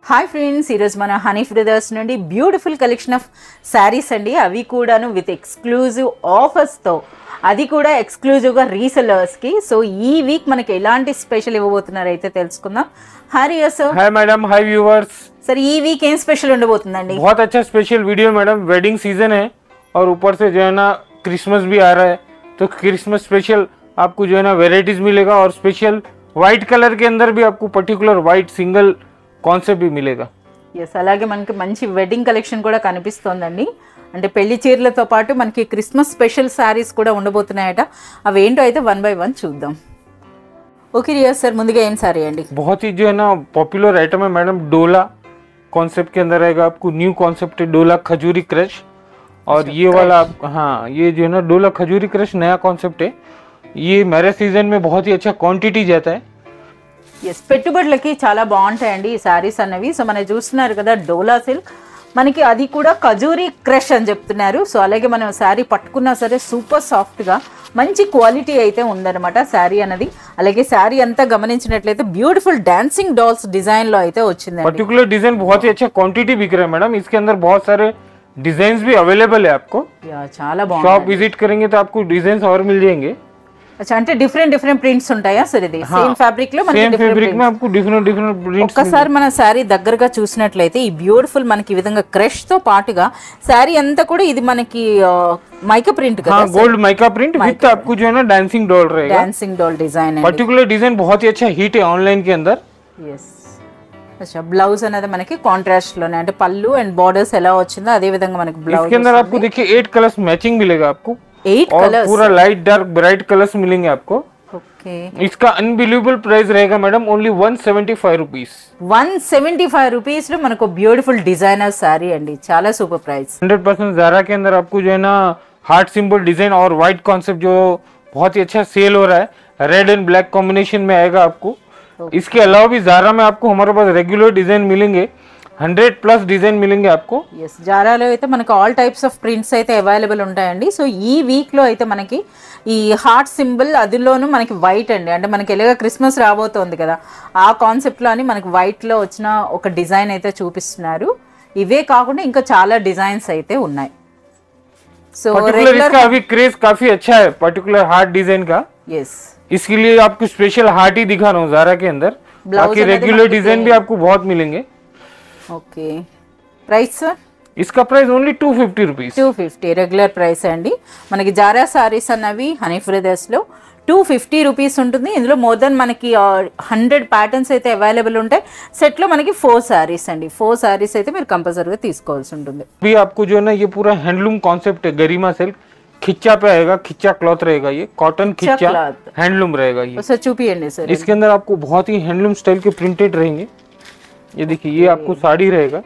Hi friends, ఈరోజు మన honey brothers నుండి బ్యూటిఫుల్ కలెక్షన్ ఆఫ్ శారీస్ అండి. అవి కూడాను విత్ ఎక్స్క్లూజివ్ ఆఫర్స్తో, అది కూడా ఎక్స్క్లూజివ్గా రీసెలర్స్కి. సో ఈ వీక్ మనకి ఎలాంటి స్పెషల్ ఇవ్వబోతున్నారు అయితే తెలుసుకుందాం. Hi sir. हाय मैडम, हाय व्यूवर्स. सर ఈ వీక్ ఏం స్పెషల్ ఉండబోతుందండి? बहुत अच्छा special video madam. Wedding season है और ऊपर से जो है ना क्रिसमस भी आ रहा है, तो क्रिसमस स्पेशल आपको जो है ना वेराइटीज मिलेगा और स्पेशल वाइट कलर के अंदर भी आपको पर्टिकुलर वाइट सिंगल कॉन्सेप्ट भी मिलेगा. ఎస్, అలాగే మనకి మంచి వెడ్డింగ్ కలెక్షన్ కూడా కనిపిస్తోందండి. అంటే పెళ్లి చీరలతో పాటు మనకి క్రిస్మస్ స్పెషల్ శారీస్ కూడా ఉండబోతున్నాయట. అవి ఏంటో అయితే వన్ బై వన్ చూద్దాం. ఓకే రియాజ్ సార్, ముందుగా ఏం సారీ అండి? बहुत ही जो है ना पॉपुलर आइटम है मैडम. डोला कॉन्सेप्ट के अंदर रहेगा आपको. न्यू कॉन्सेप्ट है डोला खजूरी क्रश. और ये वाला हाँ, ये जो है ना डोला खजूरी क्रश नया कॉन्सेप्ट है. ये मैरिज सीजन में बहुत ही अच्छा क्वांटिटी जाता है. ఎస్, పెట్టుబడులకి చాలా బాగుంటాయండి ఈ శారీస్ అన్నవి. సో మనం చూస్తున్నారు కదా డోలా సిల్క్, మనకి అది కూడా ఖజూరీ క్రష్ అని చెప్తున్నారు. సో అలాగే మనం శారీ పట్టుకున్నా సరే సూపర్ సాఫ్ట్గా మంచి క్వాలిటీ అయితే ఉందన్నమాట శారీ అన్నది. అలాగే శారీ అంతా గమనించినట్లయితే బ్యూటిఫుల్ డాన్సింగ్ డాల్స్ డిజైన్ లో అయితే వచ్చింది. पर्टिकुलर डिजाइन बहुत ही अच्छा क्वांटिटी बिक रहा है मैडम. इसके अंदर बहुत सारे डिजाइन भी अवेलेबल है आपको. చాలా शॉप బాగుంది. विजिट करेंगे तो आपको डिजाइन और मिल जाएंगे. అచ్చా, అంటే డిఫరెంట్ ప్రింట్స్ ఉంటాయా సార్? ఇది సేమ్ ఫ్యాబ్రిక్ లో మనకి सेम फैब्रिक में आपको डिफरेंट प्रिंट्स. ఒక్కసారి మన శారీ దగ్గరగా చూసినట్లయితే ఈ బ్యూటిఫుల్ మనకి ఈ విధంగా క్రష్ తో పాటుగా శారీ అంతా కూడా ఇది మనకి మైకా ప్రింట్ కదా? हाँ, गोल्ड माइका प्रिंट विद आपको जो है ना डांसिंग डॉल रहेगा. Dancing doll design. Particular design बहुत ही अच्छा हिट है ऑनलाइन के अंदर. ఎస్. అచ్చా, బ్లౌజ్ అనేది మనకి కాంట్రాస్ట్ లోనే, అంటే పళ్ళు అండ్ బార్డర్స్ ఎలా వచ్చిందో అదే విధంగా మనకి బ్లౌజ్. इसके अंदर आपको देखिए 8 कलर्स मैचिंग मिलेगा आपको. 8 और कलर्स. पूरा लाइट डार्क ब्राइट कलर्स मिलेंगे आपको. ఓకే. इसका अनबिलीवेबल प्राइस रहेगा मैडम ओनली 175 रुपीस. 175 రూపీస్ లో మనకు బ్యూటిఫుల్ డిజైనర్ శారీ అండి. చాలా సూపర్ ప్రైస్. 100% ज़ारा के अंदर आपको जो है ना हार्ट सिंबल डिजाइन और व्हाइट कॉन्सेप्ट जो बहुत ही अच्छा सेल हो रहा है. रेड एंड ब्लैक कॉम्बिनेशन में आएगा आपको. इसके अलावा भी ज़ारा में आपको हमारे पास रेगुलर डिजाइन मिलेंगे. 100+ डिजाइन मिलेंगे आपको. ఎస్, జారాలో అయితే మనకు ఆల్ టైప్స్ ఆఫ్ ప్రింట్స్ అయితే అవైలబుల్ ఉంటాయండి. సో ఈ వీక్ లో అయితే మనకి ఈ హార్ట్ సింబల్, అదిలోనూ మనకి వైట్ అండి. అంటే మనకి ఎలాగ క్రిస్మస్ రాబోతోంది కదా, ఆ కాన్సెప్ట్ లో అని మనకి వైట్ లో వచ్చిన ఒక డిజైన్ అయితే చూపిస్తున్నారు. ఇవే కాకుండా ఇంకా చాలా డిజైన్స్ అయితే ఉన్నాయి. సో पर्टिकुलर इसका अभी क्रेज काफी अच्छा है पर्टिकुलर हार्ट डिजाइन का. ఎస్, इसके लिए आपको स्पेशल हार्ट ही दिखा रहा हूँ ज़ारा के अंदर. ब्लाउज बाकी में रेगुलर डिजाइन भी आपको बहुत मिलेंगे. ఓకే. Price sir? इसका price only 250 rupees. 250 regular price అండి. మనకి జారా సారీస్ అన్నవి హనీ బ్రదర్స్ లో 250 రూపీస్ ఉంటుంది. ఇందులో మోర్ దెన్ మనకి 100 ప్యాటర్న్స్ అయితే అవైలబుల్ ఉంటాయి. సెట్ లో మనకి 4 సారీస్ అండి. 4 సారీస్ అయితే మీరు కంపల్సరీగా తీసుకోవాల్సి ఉంటుంది. भी आपको जो है ना ये पूरा हैंडलूम कॉन्सेप्ट है. गरिमा सिल्क खिच्चा पे आएगा. खिच्चा क्लॉथ रहेगा. ये कॉटन खिच्चा cloth. हैंडलूम रहेगा. ये ఒకసారి చూపియండి సార్. इसके अंदर आपको बहुत ही हैंडलूम स्टाइल के प्रिंटेड रहेंगे. ये देखिए ये आपको साड़ी रहेगा.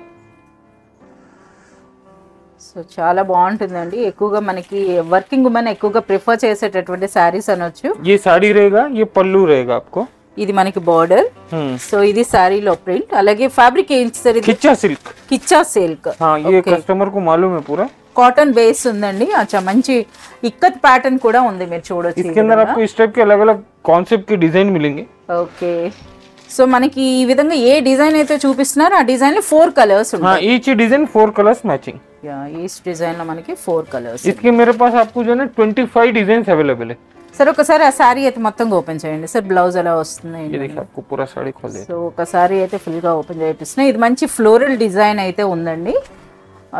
సో చాలా బాగుంటుందండి. ఎక్కువగా మనకి వర్కింగ్ ఉమెన్ ఎక్కువగా ప్రిఫర్ చేసేటటువంటి శారీస్ అనొచ్చు. ये साड़ी रहेगा. ये पल्लू रहेगा आपको. ఇది మనకి బార్డర్. సో ఇది శారీలో ప్రింట్. అలాగే ఫ్యాబ్రిక్ ఏంటి సార్? ఇది खिच्चा सिल्क. కిచ్చా సిల్క్. हाँ, ये कस्टमर को मालूम है पूरा. కాటన్ బేస్ ఉందండి. అచ్చా, మంచి ఇక్కత్ ప్యాటర్న్ కూడా ఉంది, మీరు చూడొచ్చు. इसके अंदर आपको इस टाइप के अलग अलग कॉन्सेप्ट के डिजाइन मिलेंगे. ఓకే. సో మనకి ఈ విధంగా ఏ డిజైన్ అయితే చూపిస్తున్నారో ఆ డిజైన్ లో 4 కలర్స్ हाँ, ఉంటాయి. Each design 4 colours matching. Each design లో మనకి 4 కలర్స్. इसके मेरे पास आपको जो है ना 25 डिजाइन अवेलेबल है. సార్ ఒకసారి ఆ శారీ అయితే మొత్తం ఓపెన్ చేయండి సార్. బ్లౌజ్ ఎలా వస్తుంది ये देखिए आपको पूरा साड़ी खोल दे. సో ఒకసారి అయితే ఫుల్ గా ఓపెన్ చేపిస్తున్నాయి. ఇది మంచి ఫ్లోరల్ డిజైన్ అయితే ఉందండి.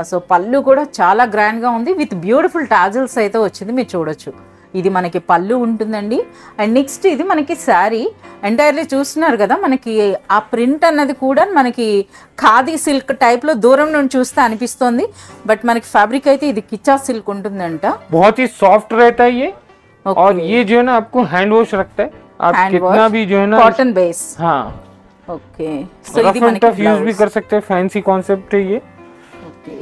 సో పళ్ళు కూడా చాలా గ్రాండ్ గా ఉంది. విత్ బ్యూటిఫుల్ టాజిల్స్ అయితే వచ్చింది, మీరు చూడొచ్చు. ఇది మనకి పళ్ళు ఉంటుందండి. అండ్ నెక్స్ట్ ఇది మనకి శారీ ఎంటైర్లీ చూస్తున్నారు కదా, మనకి ఆ ప్రింట్ అన్నది కూడా మనకి ఖాదీ సిల్క్ టైప్ లో దూరం నుండి చూస్తే అనిపిస్తుంది. బట్ మనకి ఫ్యాబ్రిక్ అయితే ఇది కిచ్చా సిల్క్ ఉంటుందంట. बहुत ही सॉफ्ट रहता है ये. और ये जो है ना आपको हैंड वॉश रखता है. आप कितना भी जो है ना కాటన్ బేస్. हाँ, ఓకే. సో ఇది रफ एंड మనకి टफ यूज भी कर सकते हैं. फैंसी कॉन्सेप्ट है ये.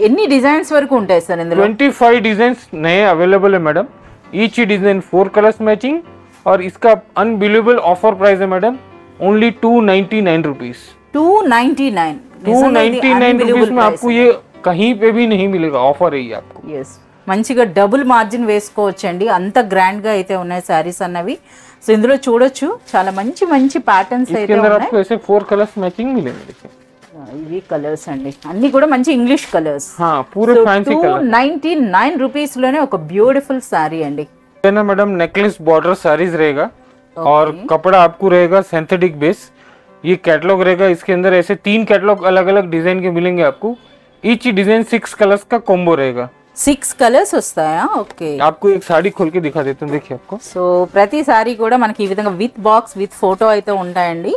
ఎన్ని డిజైన్స్ వరకు ఉంటాయి సార్ ఇందులో? 25 डिजाइन नए अवेलेबल है madam. Each design 4 colours matching. और इसका अनबिलीवेबल ऑफर प्राइस है मैडम ओनली 299 रुपीज. 299. 299 रुपीज में आपको ये कहीं पे भी नहीं मिलेगा. ऑफर है ये आपको. ఎస్, మంచిగా డబుల్ మార్జిన్ వేసుకోవచ్చండి. అంత గ్రాండ్ గా అయితే ఉన్నాయి శారీస్ అన్నవి. సో ఇందులో చూడొచ్చు చాలా మంచి మంచి ప్యాటర్న్స్ इसके అయితే अंदर ఉన్నాయి. आपको ऐसे 4 कलर्स मैचिंग मिलेंगे. देखिए ఇవి కలర్స్ అండి, అన్ని కూడా మంచి ఇంగ్లీష్ కలర్స్. पूरे फैंसी कलर 299 రూపీస్ లోనే ఒక బ్యూటిఫుల్ సారీ అండి. है ना मैडम, नेकलेस बॉर्डर साड़ीज रहेगा और कपड़ा आपको रहेगा सिंथेटिक बेस. ये कैटलॉग रहेगा, इसके अंदर ऐसे 3 कैटलॉग अलग अलग डिजाइन के मिलेंगे आपको. ईच डिजाइन 6 कलर्स का कॉम्बो रहेगा. 6 కలర్స్ వస్తాయా? ఓకే. आपको एक साड़ी खोल के दिखा देता हूँ, देखिए आपको. సో ప్రతి సారీ కూడా మనకి ఈ విధంగా విత్ బాక్స్ విత్ ఫోటో అయితే ఉంటాయండి.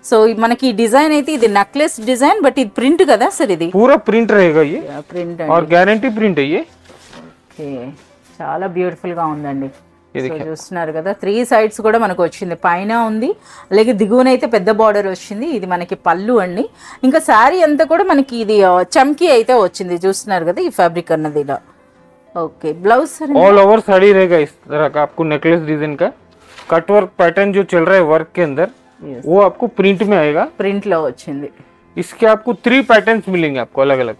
సో మనకి డిజైన్ అయితే ఇది నెక్లెస్ డిజైన్, బట్ ఇది ప్రింట్ కదా సార్? ఇది पूरा प्रिंट रहेगा ये ప్రింట్ और गारंटी प्रिंट है ये. ఓకే, చాలా బ్యూటిఫుల్ గా ఉందండి. సో చూస్తున్నారు కదా, 3 సైడ్స్ కూడా మనకు వచ్చింది, పైన ఉంది అలాగే దిగువన అయితే పెద్ద బార్డర్ వచ్చింది. ఇది మనకి పళ్ళు అండి. ఇంకా శారీ అంతా కూడా మనకి ఇది చమ్కీ అయితే వచ్చింది, చూస్తున్నారు కదా ఈ ఫ్యాబ్రిక్ అన్నది ఇలా. Okay, blouse all over sari रहेगा इस तरह का. आपको नेकलेस डिजाइन का कट वर्क पैटर्न जो चल रहा है वर्क के अंदर, वो आपको प्रिंट में आएगा. ప్రింట్ లో వచ్చింది. इसके आपको 3 पैटर्न्स मिलेंगे आपको अलग अलग.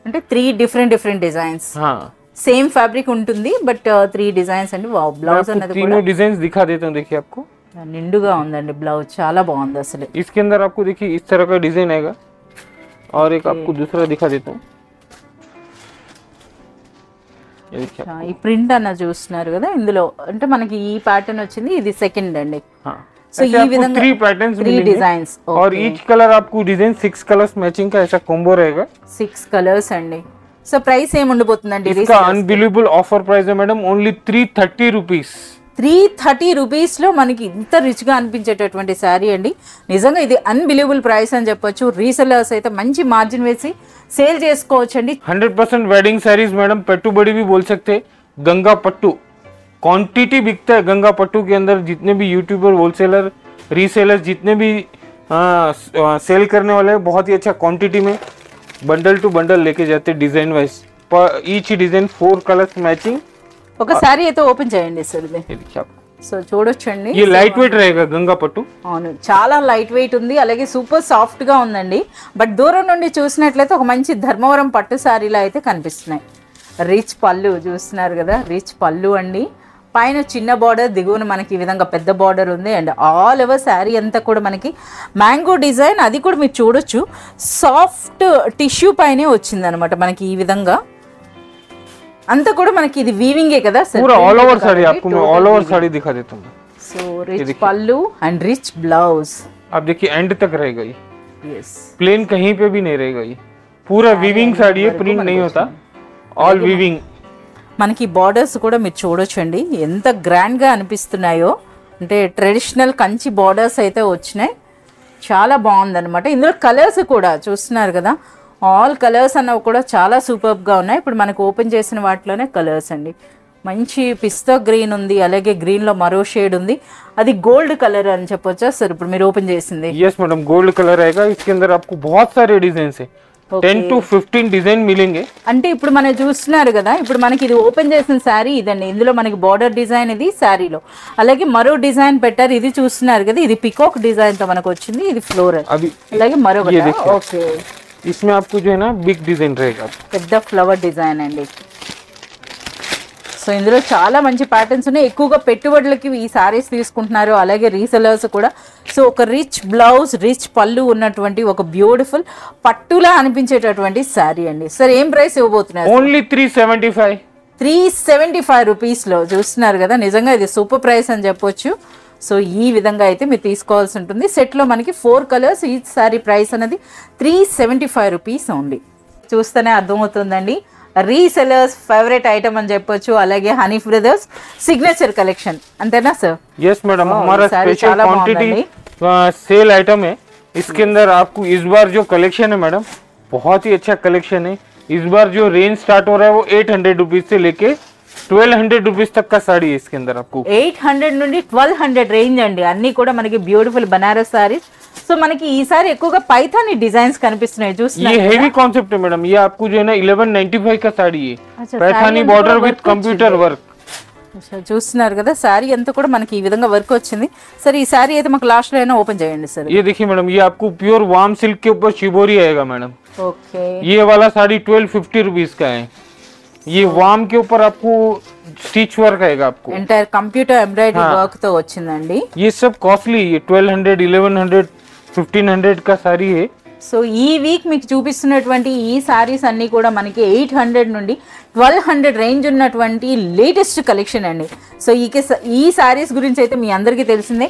అంటే 3 డిఫరెంట్ డిజైన్స్. हाँ, సేమ్ ఫ్యాబ్రిక్ ఉంటుంది బట్ 3 డిజైన్స్ అండి. వావ్, బ్లౌజ్ అన్నది కూడా तीनों डिजाइन दिखा देता हूँ, देखिए आपको. నిండుగా ఉందండి బ్లౌజ్, చాలా బాగుంది అసలు. इसके अंदर आपको देखिए इस तरह का डिजाइन आएगा और एक आपको दूसरा दिखा देता हूँ. ये देखिए. ఈ ప్రింట్ అన్న చూస్తున్నారు కదా, ఇందులో అంటే మనకి ఈ ప్యాటర్న్ వచ్చింది, ఇది సెకండ్ అండి. हाँ, సో ఈ విధంగా 3 पैटर्न्स 3 డిజైన్స్ और ईच कलर आपको डिजाइन 6 कलर्स मैचिंग का ऐसा कॉम्बो रहेगा. 6 కలర్స్ అండి. సో ప్రైస్ ఏం ఉండబోతుందండి? इसका अनबिलीवेबल ऑफर प्राइस है मैडम, ओनली 330 रुपीस. 330 రూపీస్ లో మనకి ఇంత రిచ్ గా అనిపించేటటువంటి శారీ అండి. నిజంగా ఇది అన్బిలీవబుల్ ప్రైస్ అని చెప్పొచ్చు. రీసెలర్స్ అయితే మంచి మార్జిన్ వేసి సేల్ చేసుకోవచ్చు అండి. 100% वेडिंग साड़ीज मैडम, पट्टू बड़ी भी बोल सकते हैं. गंगा पट्टू क्वांटिटी बिकता है गंगा पट्टू के अंदर. जितने भी यूट्यूबर, होलसेलर, रीसेलर, जितने भी सेल करने वाले हैं, बहुत ही अच्छा क्वांटिटी में बंडल टू बंडल लेके जाते हैं design wise. Each design 4 colours matching. ఒక శారీ అయితే ఓపెన్ చేయండి సార్ ఇది. ये देखिए आप, సో చూడొచ్చండి. ये लाइट वेट रहेगा गंगा पट्टू. అవును, చాలా లైట్ వెయిట్ ఉంది, అలాగే సూపర్ సాఫ్ట్ గా ఉందండి. బట్ దూరం నుండి చూసినట్లయితే ఒక మంచి ధర్మవరం పట్టు శారీలా అయితే కనిపిస్తున్నాయి. రిచ్ పళ్ళు చూస్తున్నారు కదా, రిచ్ పళ్ళు అండి. పైన చిన్న బార్డర్, దిగువన మనకి ఈ విధంగా పెద్ద బార్డర్ ఉంది. అండ్ ఆల్ ఓవర్ శారీ అంతా కూడా మనకి మ్యాంగో డిజైన్, అది కూడా మీరు చూడొచ్చు. సాఫ్ట్ టిష్యూ పైనే వచ్చింది అనమాట మనకి ఈ విధంగా. అంతా కూడా మనకి ఇది వీవింగే కదా సార్? पूरा ऑल ओवर साड़ी आपको मैं ऑल ओवर साड़ी दिखा देता हूँ. సో రిచ్ పళ్ళు అండ్ రిచ్ బ్లౌజ్. आप देखिए एंड तक रहेगा ये. yes, प्लेन कहीं पे भी नहीं रहेगा ये. पूरा वीविंग साड़ी है, प्रिंट नहीं होता, ऑल वीविंग. మనకి బార్డర్స్ కూడా మీరు చూడొచ్చండి ఎంత గ్రాండ్ గా అనిపిస్తున్నాయో. అంటే ట్రెడిషనల్ కంచి బార్డర్స్ అయితే వచ్చినాయి, చాలా బాగుందన్నమాట. ఇందులో కలర్స్ కూడా చూస్తున్నారు కదా, ఆల్ కలర్స్ అన్నవి కూడా చాలా సూపర్గా ఉన్నాయి. ఇప్పుడు మనకు ఓపెన్ చేసిన వాటిలోనే కలర్స్ అండి. మంచి పిస్తా గ్రీన్ ఉంది, అలాగే గ్రీన్ లో మరో షేడ్ ఉంది, అది గోల్డ్ కలర్ అని చెప్పొచ్చా సార్ ఇప్పుడు మీరు ఓపెన్ చేసింది? यस मैडम, गोल्ड कलर आएगा. इसके अंदर आपको बहुत सारे डिजाइन है, 10 to 15 डिजाइन मिलेंगे. అంటే ఇప్పుడు మనం చూస్తున్నారు కదా, ఇప్పుడు మనకి ఇది ఓపెన్ చేసిన శారీ ఇదండి. ఇందులో మనకి బార్డర్ డిజైన్ ఇది శారీలో, అలాగే మరో డిజైన్ పెట్టారు, ఇది చూస్తున్నారు కదా, ఇది పికాక్ డిజైన్ తో మనకు వచ్చింది, ఇది ఫ్లోరల్. अभी అలాగే మరొకటి ఓకే, इसमें आपको जो है ना बिग डिजाइन रहेगा, పెద్ద ఫ్లవర్ డిజైన్ అండి. సో ఇందులో చాలా మంచి ప్యాటర్న్స్ ఉన్నాయి. ఎక్కువగా పెట్టుబడులకి ఈ సారీస్ తీసుకుంటున్నారు, అలాగే రీసెలర్స్ కూడా. సో ఒక రిచ్ బ్లౌజ్, రిచ్ పళ్ళు ఉన్నటువంటి ఒక బ్యూటిఫుల్ పట్టులా అనిపించేటటువంటి శారీ అండి. సార్ ఏం ప్రైస్ ఇవ్వబోతున్నారు? ఓన్లీ 375. 375 రూపీస్లో చూస్తున్నారు కదా, నిజంగా ఇది సూపర్ ప్రైస్ అని చెప్పొచ్చు. సో ఈ విధంగా అయితే మీరు తీసుకోవాల్సి ఉంటుంది. సెట్లో మనకి 4 కలర్స్, ఈ సారీ ప్రైస్ అనేది 375 రూపీస్ ఉంది. చూస్తేనే అర్థమవుతుందండి, రీసెలర్స్ ఫేవరెట్ ఐటమ్ అని చెప్పొచ్చు. అలాగే హనీ బ్రదర్స్ సిగ్నేచర్ కలెక్షన్, అంతేనా సార్? यस मैडम, हमारा स्पेशल क्वांटिटी सेल आइटम है. इसके अंदर आपको इस बार जो कलेक्शन है मैडम, बहुत ही अच्छा कलेक्शन है. इस बार जो रेंज स्टार्ट हो रहा है वो 800 रुपीज से लेके 1200 रुपीज तक का साड़ी है. इसके अंदर आपको 800 నుండి 1200 రేంజ్ అండి. అన్ని కూడా మనకి బ్యూటిఫుల్ బనారస్ సారీస్. సో మనకి ఈసారి ఎక్కువగా పైథానీ డిజైన్స్ కనిపిస్తున్నాయి చూస్తున్నారు. ये हेवी कॉन्सेप्ट है मैडम. ये आपको जो है ना 1195 का साड़ी है, अच्छा, पैथानी साड़ी बॉर्डर अंతా विद कंप्यूटर वर्क. చూస్తున్నారు కదా, సారీ అంతా కూడా మనకి ఈ విధంగా వర్క్ వచ్చింది. సరే ఈ సారీ అయితే మాకు లాస్ట్ లో అయినా ఓపెన్ చేయండి సార్. ये देखिए मैडम, ये आपको प्योर वार्म सिल्क के ऊपर शिबोरी आएगा मैडम. ఓకే, ये वाला साड़ी 1250 रुपीज का है. ये वार्म के ऊपर आपको स्टिच वर्क आएगा आपको. ఎంటైర్ కంప్యూటర్ ఎంబ్రాయిడరీ వర్క్ తో వచ్చిందండి. ये सब कॉस्टली, ये 1200, 1100, 1500 का साड़ी है. సో ఈ వీక్ మీకు చూపిస్తున్నటువంటి ఈ సారీస్ అన్నీ కూడా మనకి 800 నుండి 1200 రేంజ్ ఉన్నటువంటి లేటెస్ట్ కలెక్షన్ అండి. సో ఈ సారీస్ గురించి అయితే మీ అందరికీ తెలిసిందే.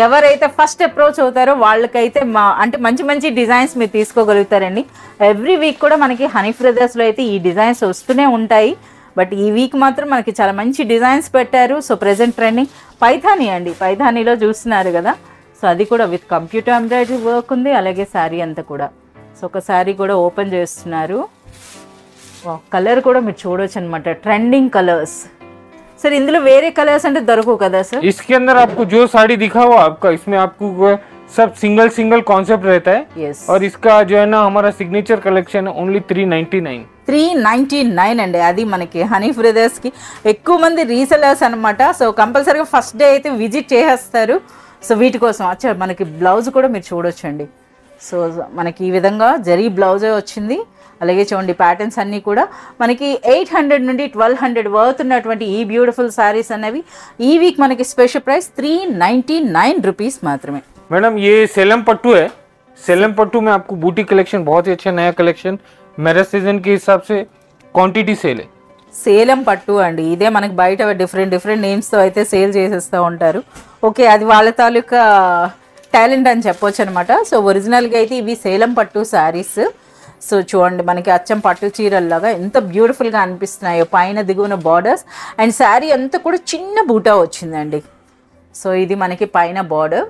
ఎవరైతే ఫస్ట్ అప్రోచ్ అవుతారో వాళ్ళకైతే అంటే మంచి మంచి డిజైన్స్ మీరు తీసుకోగలుగుతారండి. ఎవ్రీ వీక్ కూడా మనకి హనీ బ్రదర్స్లో అయితే ఈ డిజైన్స్ వస్తూనే ఉంటాయి. బట్ ఈ వీక్ మాత్రం మనకి చాలా మంచి డిజైన్స్ పెట్టారు. సో ప్రెజెంట్ ట్రెండింగ్ పైథానీ అండి, పైథానీలో చూస్తున్నారు కదా. సో అది కూడా విత్ కంప్యూటర్ ఎంబ్రాయిడరీ వర్క్ ఉంది, అలాగే శారీ అంతా కూడా. సో ఒక శారీ కూడా ఓపెన్ చేస్తున్నారు. కలర్ కూడా మీరు చూడొచ్చు అనమాట, ట్రెండింగ్ కలర్స్. सर इंदुलो वेरे कलर्स అంటే దొరకవు కదా सर? इसके अंदर आपको जो साड़ी दिखा हुआ आपका, इसमें आपको सब सिंगल सिंगल कॉन्सेप्ट रहता है. yes. और इसका जो है ना हमारा सिग्नेचर कलेक्शन है ओनली 399. 399 అండి. అది మనకి హనీ బ్రదర్స్ కి ఎక్కువ మంది రీసెలర్స్ అన్నమాట. సో కంపల్సరీగా ఫస్ట్ డే అయితే విజిట్ చేసేస్తారు. సో వీటి కోసం అచ్చా మనకి బ్లౌజ్ కూడా మీరు చూడొచ్చండి. సో మనకి ఈ విధంగా జరీ బ్లౌజే వచ్చింది. అలాగే చూడండి ప్యాటర్న్స్ అన్నీ కూడా మనకి 800 నుండి 1200 వర్త్ ఉన్నటువంటి ఈ బ్యూటిఫుల్ సారీస్ అనేవి ఈ వీక్ మనకి స్పెషల్ ప్రైస్ 399 రూపీస్ మాత్రమే. मैडम ये सेलम पट्टू है. सेलम पट्टू में आपको बूटी कलेक्शन बहुत ही अच्छा नया कलेक्शन मैरिज सीजन के हिसाब से क्वांटिटी सेल है. సేలం పట్టు అండి. ఇదే మనకి బయట డిఫరెంట్ నేమ్స్తో అయితే సేల్ చేసేస్తూ ఉంటారు. ఓకే, అది వాళ్ళ తాలూకా టాలెంట్ అని చెప్పొచ్చు అనమాట. సో ఒరిజినల్గా అయితే ఇవి సేలం పట్టు శారీస్. సో చూడండి మనకి అచ్చం పట్టు చీరల్లాగా ఎంత బ్యూటిఫుల్గా అనిపిస్తున్నాయో. పైన దిగువన బార్డర్స్ అండ్ శారీ అంతా కూడా చిన్న బూటా వచ్చిందండి. సో ఇది మనకి పైన బార్డర్,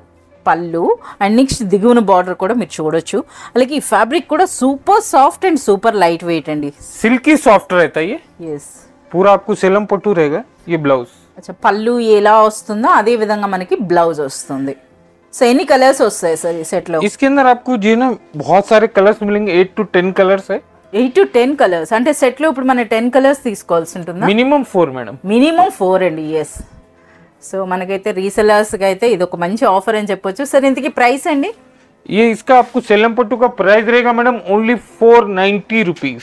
పళ్ళు అండ్ నెక్స్ట్ దిగువన బార్డర్ కూడా మీరు చూడొచ్చు. అలాగే ఈ ఫ్యాబ్రిక్ కూడా super soft and super light wait అండి. सिल्की सॉफ्ट रहता है ये. yes. पूरा आपको सेलम पट्टू रहेगा. ये ब्लाउज అచ్చా పళ్ళు ఎలా వస్తుందో అదే విధంగా మనకి బ్లౌజ్ వస్తుంది. సో ఎన్ని కలర్స్ వస్తాయి సార్ ఈ సెట్ లో? इसके अंदर आपको जो है ना बहुत सारे कलर्स मिलेंगे. 8 to 10 कलर्स है. 8 to 10 కలర్స్ అంటే సెట్ లో ఇప్పుడు మనం 10 కలర్స్ తీసుకోవాల్సి ఉంటుందా? Minimum 4 madam. మినిమం 4 అండి. ఎస్. సో మనకైతే రీసెలర్స్కి అయితే ఇది ఒక మంచి ఆఫర్ అని చెప్పొచ్చు. సార్ ఇంతకీ ప్రైస్ అండి? ये इसका आपको सेलम पट्टू का प्राइस रहेगा मैडम ओनली 490 रुपीज.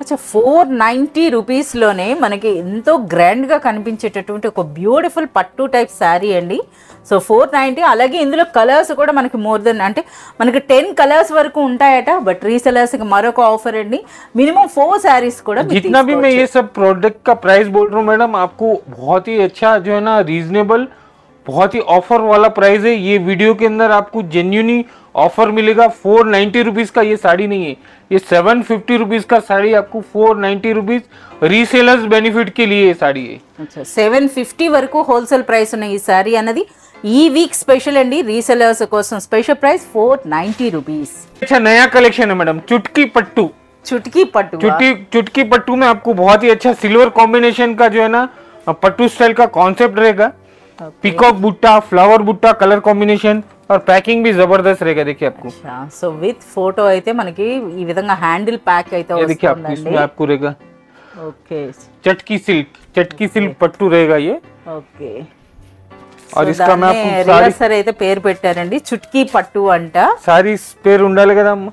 అచ్చా 490 రూపీస్లోనే మనకి ఎంతో గ్రాండ్గా కనిపించేటటువంటి ఒక బ్యూటిఫుల్ పట్టు టైప్ శారీ అండి. సో 490. అలాగే ఇందులో కలర్స్ కూడా మనకి మోర్ దెన్ అంటే మనకి 10 కలర్స్ వరకు ఉంటాయట. బట్ రీసెలర్స్కి మరొక ఆఫర్ అండి, మినిమం 4 శారీస్ కూడా जितना भी मैं ये सब प्रोडक्ट का प्राइस बोल रहा हूँ मैडम, आपको बहुत ही अच्छा जो है ना रीजनेबल, बहुत ही ऑफर वाला प्राइस है. ये वीडियो के अंदर आपको जेन्युइनली ऑफर मिलेगा. 490 रुपीज का ये साड़ी नहीं है, ये 750 रुपीज का साड़ी आपको 490 रुपीज రీసేలర్స్ బెనిఫిట్ కి लिए साड़ी है. अच्छा 750 వరకు హోల్సేల్ ప్రైస్ ఉన్న ఈ సారీ అన్నది ఈ వీక్ స్పెషల్ అండి. రీసెలర్స్ కోసం స్పెషల్ ప్రైస్ 490 రూపీస్. अच्छा नया कलेक्शन है मैडम, चुटकी पट्टू. चुटकी पट्टू. चुटकी पट्टू में आपको बहुत ही अच्छा सिल्वर कॉम्बिनेशन का जो है ना पट्टू स्टाइल का कॉन्सेप्ट रहेगा. पीकॉक बुट्टा, फ्लावर बुट्टा कलर कॉम्बिनेशन और पैकिंग भी जबरदस्त रहेगा. देखिए आपको సో విత్ ఫోటో అయితే మనకి ఈ విధంగా హ్యాండిల్ ప్యాక్ అయితే देखिए आपको इसमें आपको रहेगा. ఓకే चटकी सिल्क पट्टू रहेगा ये. ఓకే. और इसका मैं आपको सारी సరే అయితే పేరు పెట్టారండి, చుట్కీ పట్టు అంట. सारी పేరు ఉండాలి కదా అమ్మ.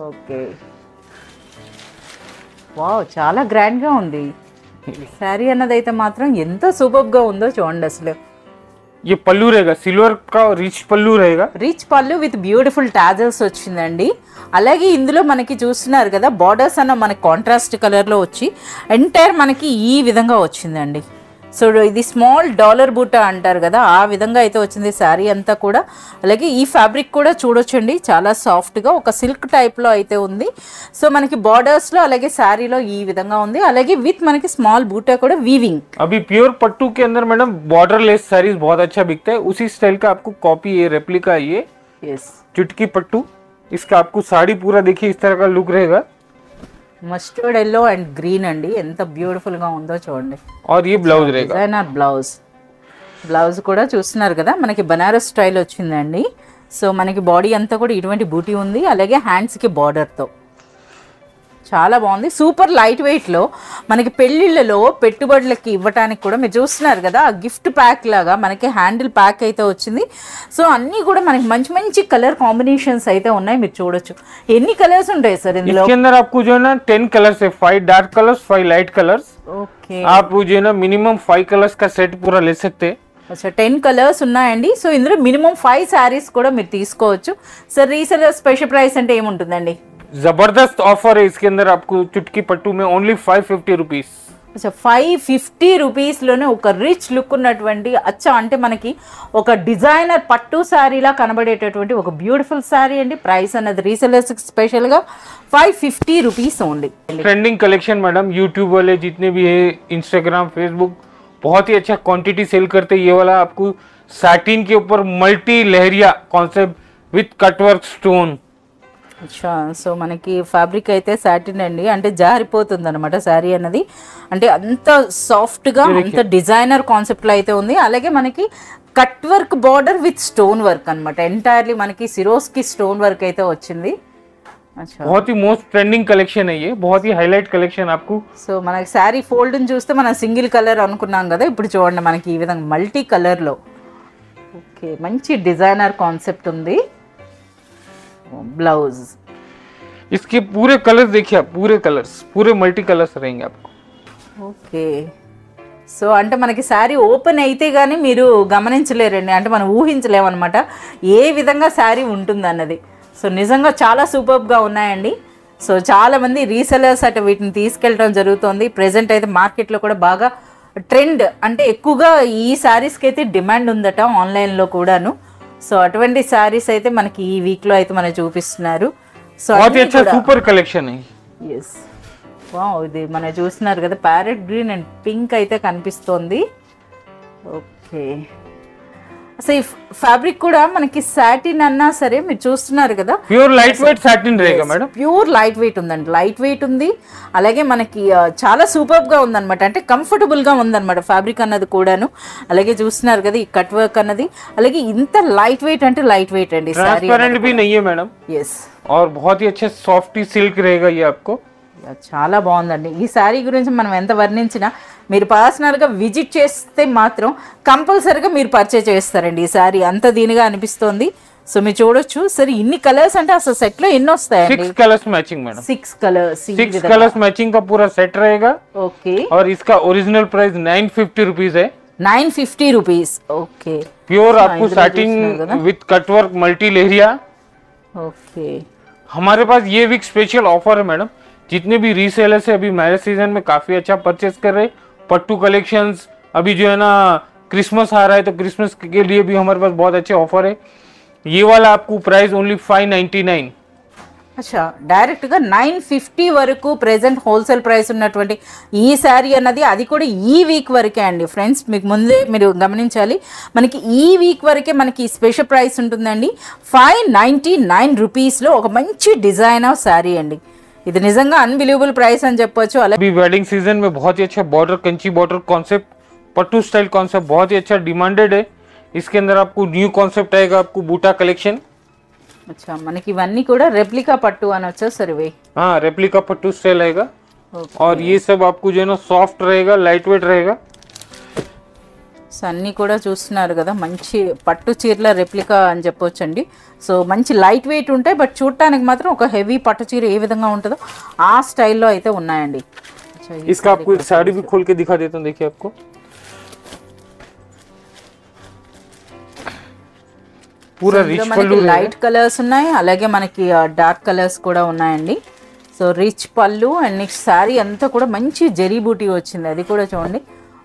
ఓకే. వావ్, చాలా గ్రాండ్ గా ఉంది శారీ అన్నది అయితే మాత్రం ఎంత సూపర్ గా ఉందో చూడండి అసలు. ये पल्लू रहेगा, सिल्वर का रिच पल्लू रहेगा. రిచ్ పళ్ళు విత్ బ్యూటిఫుల్ టాజల్స్ వచ్చిందండి. అలాగే ఇందులో మనకి చూస్తున్నారు కదా బార్డర్స్ అన్న మనకి కాంట్రాస్ట్ కలర్లో వచ్చి ఎంటైర్ మనకి ఈ విధంగా వచ్చిందండి. సో ఇది స్మాల్ డాలర్ బూటా అంటారు కదా, ఆ విధంగా అయితే వచ్చింది శారీ అంతా కూడా. అలాగే ఈ ఫ్యాబ్రిక్ కూడా చూడొచ్చండి, చాలా సాఫ్ట్గా ఒక సిల్క్ టైప్లో అయితే ఉంది. సో మనకి బార్డర్స్లో అలాగే శారీలో ఈ విధంగా ఉంది. అలాగే విత్ మనకి స్మాల్ బూటా కూడా వీవింగ్. अभी प्योर पट्टू के अंदर मैडम बॉर्डर लेस साड़ीज बहुत अच्छा बिकता है. उसी स्टाइल का आपको कॉपी ये रेप्लिका ये चुटकी पट्टू. इसका आपको साड़ी पूरा देखिए इस तरह का लुक रहेगा. మస్టర్డ్ ఎల్లో అండ్ గ్రీన్ అండి, ఎంత బ్యూటిఫుల్ గా ఉందో చూడండి. और ये ब्लाउज रहेगा. డిజైనర్ బ్లౌజ్ కూడా చూస్తున్నారు కదా మనకి బనారస్ స్టైల్ వచ్చిందండి. సో మనకి బాడీ అంతా కూడా ఇటువంటి బూటీ ఉంది. అలాగే హ్యాండ్స్ కి బార్డర్ తో చాలా బాగుంది. సూపర్ లైట్ వెయిట్ లో మనకి పెళ్లిళ్ళలో పెట్టుబడులకి ఇవ్వటానికి కూడా మీరు చూస్తున్నారు కదా, గిఫ్ట్ ప్యాక్ లాగా మనకి హ్యాండిల్ ప్యాక్ అయితే వచ్చింది. సో అన్ని కూడా మనకి మంచి మంచి కలర్ కాంబినేషన్స్ అయితే ఉన్నాయి, మీరు చూడొచ్చు. ఎన్ని కలర్స్ ఉంటాయి సార్ ఇందులో? इसके अंदर आपको जो है ना 10 कलर्स है, 5 dark colours 5 light colours. Okay. आप जो है ना मिनिमम 5 कलर्स का सेट पूरा ले सकते हैं. అచ్చా 10 కలర్స్ ఉన్నాయండి. సో ఇందులో మినిమం 5 శారీస్ కూడా మీరు తీసుకోవచ్చు. సార్ రీసెలర్ స్పెషల్ ప్రైస్ అంటే ఏముంటుందండి? जबरदस्त ऑफर है इसके अंदर आपको चुटकी पट्टू में ओनली 550 रुपीज. అచ్చా 550 రూపీస్లోనే ఒక రిచ్ లుక్ ఉన్నటువంటి అచ్చా అంటే మనకి ఒక డిజైనర్ పట్టు శారీలా కనబడేటటువంటి ఒక బ్యూటిఫుల్ శారీ అండి. ప్రైస్ అన్నది రీసెలర్స్ స్పెషల్గా 550 rupees only. Trending collection madam, YouTube वाले जितने भी है, इंस्टाग्राम, फेसबुक, बहुत ही अच्छा क्वांटिटी सेल करते हैं. ये वाला आपको सैटिन के ऊपर multi lehariya concept with cutwork stone. అచ్చా సో మనకి ఫ్యాబ్రిక్ అయితే సాటిన్ అండి, అంటే జారిపోతుంది అనమాట శారీ అన్నది. అంటే అంత సాఫ్ట్గా అంత డిజైనర్ కాన్సెప్ట్లో అయితే ఉంది. అలాగే మనకి cut work border with stone work అనమాట. ఎంటైర్లీ మనకి సిరోస్కి స్టోన్ వర్క్ అయితే వచ్చింది. అచ్చా बहुत ही मोस्ट ट्रेंडिंग कलेक्शन है ये, बहुत ही हाईलाइट कलेक्शन आपको. సో మనకి శారీ ఫోల్డ్ని చూస్తే మనం సింగిల్ కలర్ అనుకున్నాం కదా, ఇప్పుడు చూడండి మనకి ఈ విధంగా మల్టీ కలర్లో ఓకే మంచి డిజైనర్ కాన్సెప్ట్ ఉంది. బ్లౌజ్ इसके पूरे कलर्स देखिए आप, पूरे कलर्स, पूरे मल्टी कलर्स रहेंगे आपको. ఓకే సో అంటే మనకి శారీ ఓపెన్ అయితే కానీ మీరు గమనించలేరండి, అంటే మనం ఊహించలేమన్నమాట ఏ విధంగా శారీ ఉంటుంది అన్నది. సో నిజంగా చాలా సూపర్గా ఉన్నాయండి. సో చాలామంది రీసెలర్స్ అటు వీటిని తీసుకెళ్ళడం జరుగుతుంది. ప్రజెంట్ అయితే మార్కెట్లో కూడా బాగా ట్రెండ్, అంటే ఎక్కువగా ఈ శారీస్కి అయితే డిమాండ్ ఉందట ఆన్లైన్లో కూడాను. సో అటువంటి శారీస్ అయితే మనకి ఈ వీక్లో అయితే మనకి చూపిస్తున్నారు. సో बहुत ही अच्छा सुपर कलेक्शन है. ఎస్ వావ్, ఇది మనం చూస్తున్నారు కదా ప్యారెట్ గ్రీన్ అండ్ పింక్ అయితే కనిపిస్తోంది. ఓకే అసలు ఈ ఫ్యాబ్రిక్ కూడా మనకి సాటిన్ అన్నా సరే మీరు చూస్తున్నారు కదా, प्योर लाइट वेट सैटिन रहेगा मैडम. ప్యూర్ లైట్ వెయిట్ ఉందండి, లైట్ వెయిట్ ఉంది. అలాగే మనకి చాలా సూపర్గా ఉందన్నమాట, అంటే కంఫర్టబుల్గా ఉందన్నమాట ఫ్యాబ్రిక్ అన్నది కూడాను. అలాగే చూస్తున్నారు కదా ఈ కట్ వర్క్ అన్నది, అలాగే ఇంత లైట్ వెయిట్ అంటే లైట్ వెయిట్ అండి. ट्रांसपेरेंट भी नहीं है मैडम, ఎస్ और बहुत ही अच्छे सॉफ्टी सिल्क रहेगा ये आपको. చాలా బాగుందండి. ఈ శారీ గురించి మనం ఎంత వర్ణించినా మీరు పర్సనల్గా విజిట్ చేస్తే మాత్రం కంపల్సరీగా మీరు పర్చేజ్ చేస్తారండి. ఈ శారీ అంత దీనిగా అనిపిస్తోంది. సో మీరు చూడొచ్చు. సరే ఇన్ని కలర్స్ అంటే అసలు సెట్లో ఎన్ని వస్తాయండి? 6 colours matching madam. 6 colours 6 colours matching का पूरा सेट रहेगा. ఓకే और इसका ओरिजिनल प्राइस 950 रुपीज है. 950 రూపీస్. ఓకే प्योर आपको satin with cutwork multi लेरिया. Okay हमारे पास ये वीक स्पेशल ऑफर है मैडम. जितने भी रीसेलर्स है अभी मैरिज सीजन में काफी अच्छा परचेस कर रहे, पट्टू कलेक्शंस, अभी जो है ना क्रिसमस आ रहा है तो क्रिसमस के लिए भी हमारे पास बहुत अच्छे ऑफर है. ये वाला आपको प्राइस ओनली 599. అచ్చా డైరెక్ట్గా 950 వరకు ప్రెజెంట్ హోల్సేల్ ప్రైస్ ఉన్నటువంటి ఈ శారీ అన్నది అది కూడా ఈ వీక్ వరకే అండి ఫ్రెండ్స్. మీకు ముందే మీరు గమనించాలి, మనకి ఈ వీక్ వరకే మనకి స్పెషల్ ప్రైస్ ఉంటుందండి. 599 రూపీస్లో ఒక మంచి డిజైనర్ శారీ అండి. ఇది నిజంగా అన్బిలీవబుల్ ప్రైస్ అని చెప్పొచ్చు. అలాగే अभी वेडिंग सीजन में बहुत ही अच्छा border, Kanchi border concept, pattu style concept बहुत ही अच्छा डिमांडेड है. इसके अंदर आपको न्यू कॉन्सेप्ट आएगा, आपको बूटा कलेक्शन. అచ్చా మనకి ఇవన్నీ కూడా రెప్లికా పట్టు అని వచ్చేసి సరివే. हाँ, रेप्लिका पट्टू स्टाइल आएगा. और ये सब आपको जो है ना सॉफ्ट रहेगा, लाइट वेट रहेगा. సో అన్నీ కూడా చూస్తున్నారు కదా మంచి పట్టు చీరల రెప్లికా అని చెప్పొచ్చండి. సో మంచి లైట్ వెయిట్ ఉంటాయి, బట్ చూడటానికి మాత్రం ఒక హెవీ పట్టు చీర ఏ విధంగా ఉంటుందో ఆ స్టైల్లో అయితే ఉన్నాయండి. इसका आपको एक साड़ी भी खोल के दिखा देता हूँ. देखिए आपको पूरा रिच पल्लू లైట్ కలర్స్ ఉన్నాయి, అలాగే మనకి డార్క్ కలర్స్ కూడా ఉన్నాయండి. సో రిచ్ పళ్ళు అండ్ నెక్స్ట్ శారీ అంతా కూడా మంచి జరీ బూటీ వచ్చింది. అది కూడా చూడండి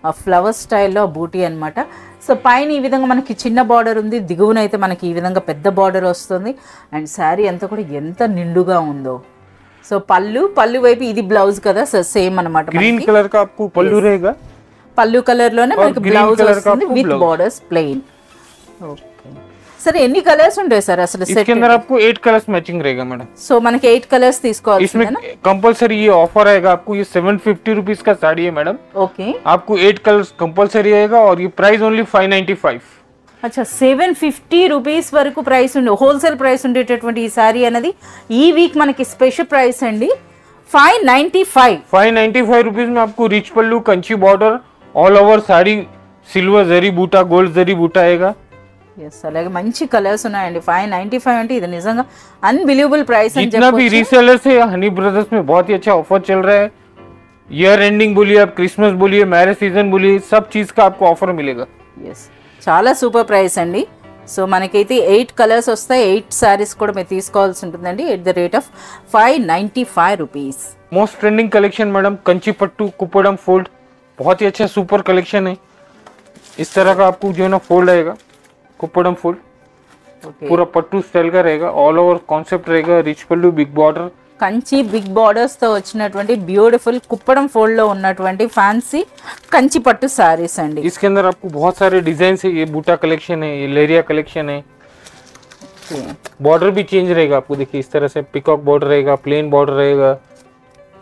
ఆ ఫ్లవర్ స్టైల్లో బూటీ అనమాట. సో పైన ఈ విధంగా మనకి చిన్న బార్డర్ ఉంది, దిగువన అయితే మనకి ఈ విధంగా పెద్ద బార్డర్ వస్తుంది. అండ్ శారీ అంతా కూడా ఎంత నిండుగా ఉందో. సో పళ్ళు వైపు ఇది బ్లౌజ్ కదా, సో సేమ్ అనమాట. ग्रीन कलर का आपको पल्लू रहेगा. పళ్ళు కలర్లోనే మనకి బ్లౌజ్ వస్తుంది విత్ బార్డర్స్ ప్లెయిన్. ఓకే సరే ఎన్ని కలర్స్ ఉంటాయి సార్ అసలు సెట్? इसके अंदर आपको 8 कलर्स मैचिंग रहेगा मैडम. సో మనకి 8 కలర్స్ తీసుకోవాలి. इसमें कंपलसरी ये ऑफर आएगा आपको. ये 750 रुपीज का साड़ी है मैडम. ఓకే आपको 8 कलर्स कंपलसरी आएगा और ये प्राइस ओनली 595. అచ్చా 750 రూపీస్ వరకు ప్రైస్ ఉండే హోల్సేల్ ప్రైస్ ఉండేటటువంటి ఈ సారీ అనేది ఈ వీక్ మనకి స్పెషల్ ప్రైస్ అండి 595. 595 रुपीज में आपको rich pallu, Kanchi border, all over sari, silver zari buta, gold zari buta आएगा. ఎస్ అలాగే మంచి కలర్స్ ఉన్నాయండి. 595 అంటే ఇది నిజంగా అన్బిలీవబుల్ ప్రైస్ అని जितना भी रीसेलर से हनी ब्रदर्स में बहुत ही अच्छा ऑफर चल रहा है. ईयर एंडिंग बोलिए, आप क्रिसमस बोलिए, मैरिज सीजन बोलिए, सब चीज का आपको ऑफर मिलेगा. ఎస్ చాలా సూపర్ ప్రైస్ అండి. సో మనకైతే 8 కలర్స్ వస్తాయి. 8 సారీస్ కూడా మీరు తీసుకోవాల్సి ఉంటుందండి at the rate of 595 rupees. Most trending collection madam Kanchi pattu Kuppadam fold, बहुत ही अच्छा सुपर कलेक्शन है. इस तरह का आपको जो है ना फोल्ड आएगा, कुपड़म फोल्ड पूरा पट्टू स्टाइल का रहेगा. ऑल ओवर कॉन्सेप्ट रहेगा. Rich pallu, big border, Kanchi big borders తో వచ్చినటువంటి బ్యూటిఫుల్ కుప్పడం ఫోల్డ్ లో ఉన్నటువంటి ఫ్యాన్సీ కంచి పట్టు సారీస్ అండి. इसके अंदर आपको बहुत सारे डिजाइन है. ये बूटा कलेक्शन है, ये लेरिया कलेक्शन है. बॉर्डर भी चेंज रहेगा आपको. देखिए इस तरह से पिकॉक बॉर्डर रहेगा, प्लेन बॉर्डर रहेगा.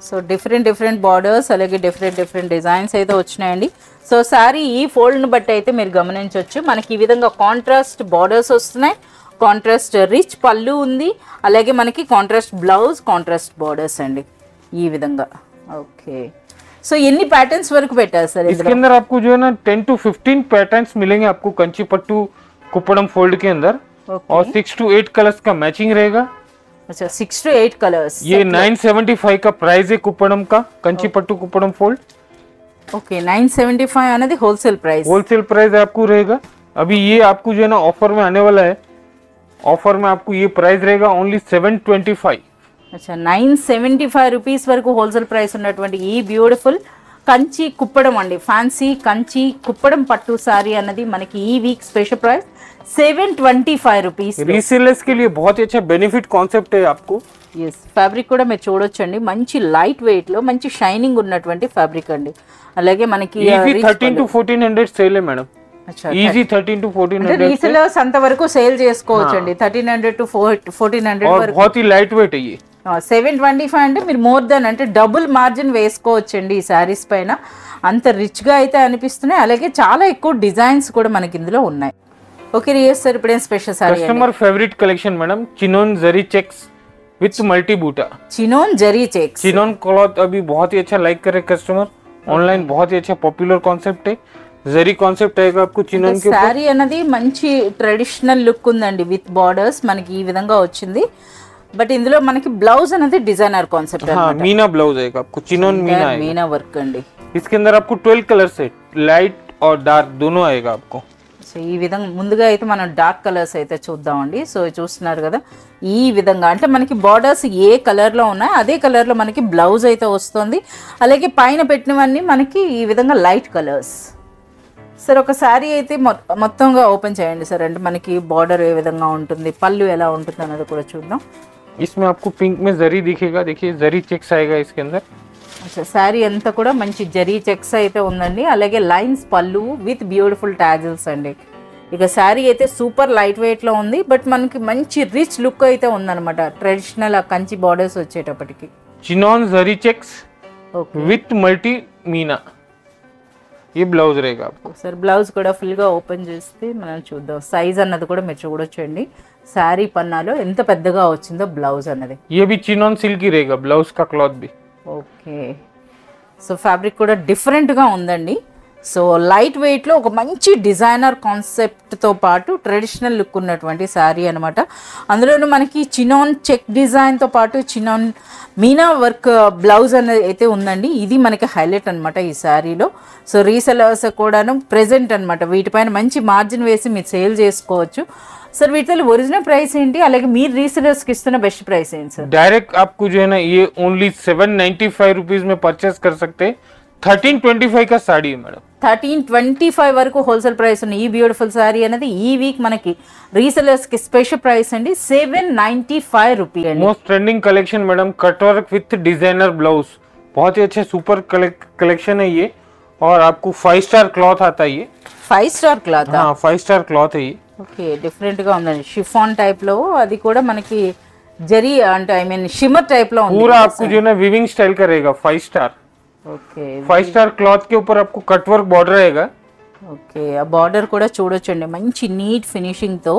సో డిఫరెంట్ బార్డర్స్ అలాగే డిఫరెంట్ డిజైన్స్ అయితే వచ్చినాయండి. సో సారీ ఈ ఫోల్డ్ని బట్టి అయితే మీరు గమనించవచ్చు. మనకి ఈ విధంగా కాంట్రాస్ట్ బార్డర్స్ వస్తున్నాయి, కాంట్రాస్ట్ రిచ్ పళ్ళు ఉంది, అలాగే మనకి కాంట్రాస్ట్ బ్లౌజ్, కాంట్రాస్ట్ బార్డర్స్ అండి ఈ విధంగా. ఓకే, సో ఎన్ని ప్యాటర్న్స్ వరకు పెట్టారు సార్? इसके अंदर आपको जो है ना 10 to 15 पैटर्न्स मिलेंगे आपको कंची पट्टू कुपड़म फोल्ड के अंदर. और 6 to 8 कलर्स का मैचिंग रहेगा. अच्छा, 6 to 8 कलर्स. ये 975 का प्राइस है कुपड़म का, कंची पट्टू कुपड़म फोल्ड. ओके, 975 అనేది होलसेल प्राइस. होलसेल प्राइस आपको रहेगा. अभी ये आपको जो है ना ऑफर में आने वाला है. ऑफर में आपको ये प्राइस रहेगा ओनली 725. अच्छा, 975 రూపీస్ వరకు హోల్సేల్ ప్రైస్ ఉన్నటువంటి ఈ బ్యూటిఫుల్ కంచి కుప్పడం అండి, ఫ్యాన్సీ కంచి కుప్పడం పట్టు సారీ అన్నది మనకి ఈ week special price 725 rupees. Resellers के लिए बहुत ही अच्छा बेनिफिट कॉन्सेप्ट है आपको. ఎస్, ఫ్యాబ్రిక్ కూడా మీరు చూడొచ్చండి. మంచి లైట్ వెయిట్ లో మంచి షైనింగ్ ఉన్నటువంటి ఫ్యాబ్రిక్ అండి. అలాగే మనకి ఈజీ 13 to 1400 సేల్ है मैडम. ఈజీ 13 to 1400 రీసెలర్స్ అంత వరకు సేల్ చేసుకోవచ్చు అండి. 1300 to 1400 और వరకు. बहुत ही लाइट वेट है ये. 725 అంటే మీరు మోర్ దెన్ అంటే డబుల్ మార్జిన్ వేసుకోవచ్చండి ఈ శారీస్ పైన. అంత రిచ్ గా అయితే అనిపిస్తున్నాయి. అలాగే చాలా ఎక్కువ డిజైన్స్ కూడా మనకి ఇందులో ఉన్నాయి. ఓకే రియస్ సార్, ఇప్పుడు ఏం special sari? Customer favourite collection madam, chinon zari checks with multi buta. Chinon zari checks. Chinon cloth अभी बहुत ही अच्छा लाइक करे कस्टमर. ऑनलाइन बहुत ही अच्छा पॉपुलर कॉन्सेप्ट है. जरी कॉन्सेप्ट आएगा आपको चिनोन के ऊपर. సారీ అనేది మంచి ట్రెడిషనల్ లుక్ ఉందండి విత్ బార్డర్స్ మనకి ఈ విధంగా వచ్చింది. బట్ ఇందులో మనకి బ్లౌజ్ అనేది డిజైనర్ కాన్సెప్ట్ हाँ, मीना ब्लाउज आएगा आपको. चिनोन मीना आएगा. మీనా వర్క్ అండి. इसके अंदर आपको 12 कलर सेट, लाइट और डार्क दोनों आएगा आपको. సో ఈ విధంగా ముందుగా అయితే మనం డార్క్ కలర్స్ అయితే చూద్దామండి. సో చూస్తున్నారు కదా ఈ విధంగా, అంటే మనకి బార్డర్స్ ఏ కలర్లో ఉన్నాయో అదే కలర్లో మనకి బ్లౌజ్ అయితే వస్తుంది. అలాగే పైన పెట్టినవన్నీ మనకి ఈ విధంగా లైట్ కలర్స్. సార్ ఒక శారీ అయితే మొత్తంగా ఓపెన్ చేయండి సార్. అంటే మనకి బార్డర్ ఏ విధంగా ఉంటుంది, పళ్ళు ఎలా ఉంటుంది అన్నది కూడా చూద్దాం. इसमें आपको पिंक में जरी दिखेगा. देखिए जरी चेक्स आएगा इसके अंदर. అచ్చా, శారీ అంతా కూడా మంచి జరీ చెక్స్ అయితే ఉందండి. అలాగే లైన్స్ పళ్ళు విత్ బ్యూటిఫుల్ టాజిల్స్ అండి. ఇక శారీ అయితే సూపర్ లైట్ వెయిట్లో ఉంది. బట్ మనకి మంచి రిచ్ లుక్ అయితే ఉందన్నమాట. ట్రెడిషనల్ కంచి బార్డర్స్ వచ్చేటప్పటికి. Chinon zari checks okay with multi meena, ये ब्लाउज रहेगा आपको. సార్ బ్లౌజ్ కూడా ఫుల్గా ఓపెన్ చేస్తే మనం చూద్దాం. సైజ్ అన్నది కూడా మీరు చూడొచ్చండి. శారీ పన్నాలో ఎంత పెద్దగా వచ్చిందో బ్లౌజ్ అన్నది. ये भी चिनोन सिल्क ही रहेगा, ब्लाउज का क्लॉथ भी. ఓకే, సో ఫ్యాబ్రిక్ కూడా డిఫరెంట్గా ఉందండి. సో లైట్ వెయిట్లో ఒక మంచి డిజైనర్ కాన్సెప్ట్తో పాటు ట్రెడిషనల్ లుక్ ఉన్నటువంటి శారీ అనమాట. అందులోనూ మనకి చినాన్ చెక్ డిజైన్తో పాటు చినాన్ మీనా వర్క్ బ్లౌజ్ అనేది అయితే ఉందండి. ఇది మనకి హైలైట్ అనమాట ఈ శారీలో. సో రీసెలర్స్ కూడాను ప్రెజెంట్ అనమాట. వీటిపైన మంచి మార్జిన్ వేసి మీరు సేల్ చేసుకోవచ్చు. सर వీటిలో ఒరిజినల్ ప్రైస్ ఏంటి, అలాగే మీరు రీసెలర్స్ కి ఇస్తున్న బెస్ట్ ప్రైస్ ఏంటి సార్? डायरेक्ट आपको जो है ना ये ओनली 795 रुपीज में परचेस कर सकते हैं. 1325 का साड़ी है मैडम. 1325 వరకు హోల్సేల్ ప్రైస్ ఉన్న ఈ బ్యూటిఫుల్ సారీ అనేది ఈ వీక్ మనకి రీసెలర్స్ కి స్పెషల్ ప్రైస్ అండి 795 రూపీస్ అండి. Most trending collection madam, cutwork with designer blouse. बहुत ही अच्छे सुपर कलेक्शन है ये. और आपको 5 स्टार क्लॉथ आता है ये. 5 స్టార్ క్లాత్. हाँ 5 स्टार क्लॉथ है ये. ఓకే, డిఫరెంట్ గా ఉందండి. షిఫాన్ టైప్ లో, అది కూడా మనకి జరీ అంటే ఐ మీన్ షిమ్మర్ టైప్ లో ఉంది. पूरा आपको जो है ना विविंग स्टाइल का रहेगा. 5 स्टार. ఓకే 5 स्टार क्लॉथ के ऊपर आपको कटवर्क बॉर्डर रहेगा. ఓకే, ఆ బార్డర్ కూడా చూడొచ్చండి. మంచి నీట్ ఫినిషింగ్ తో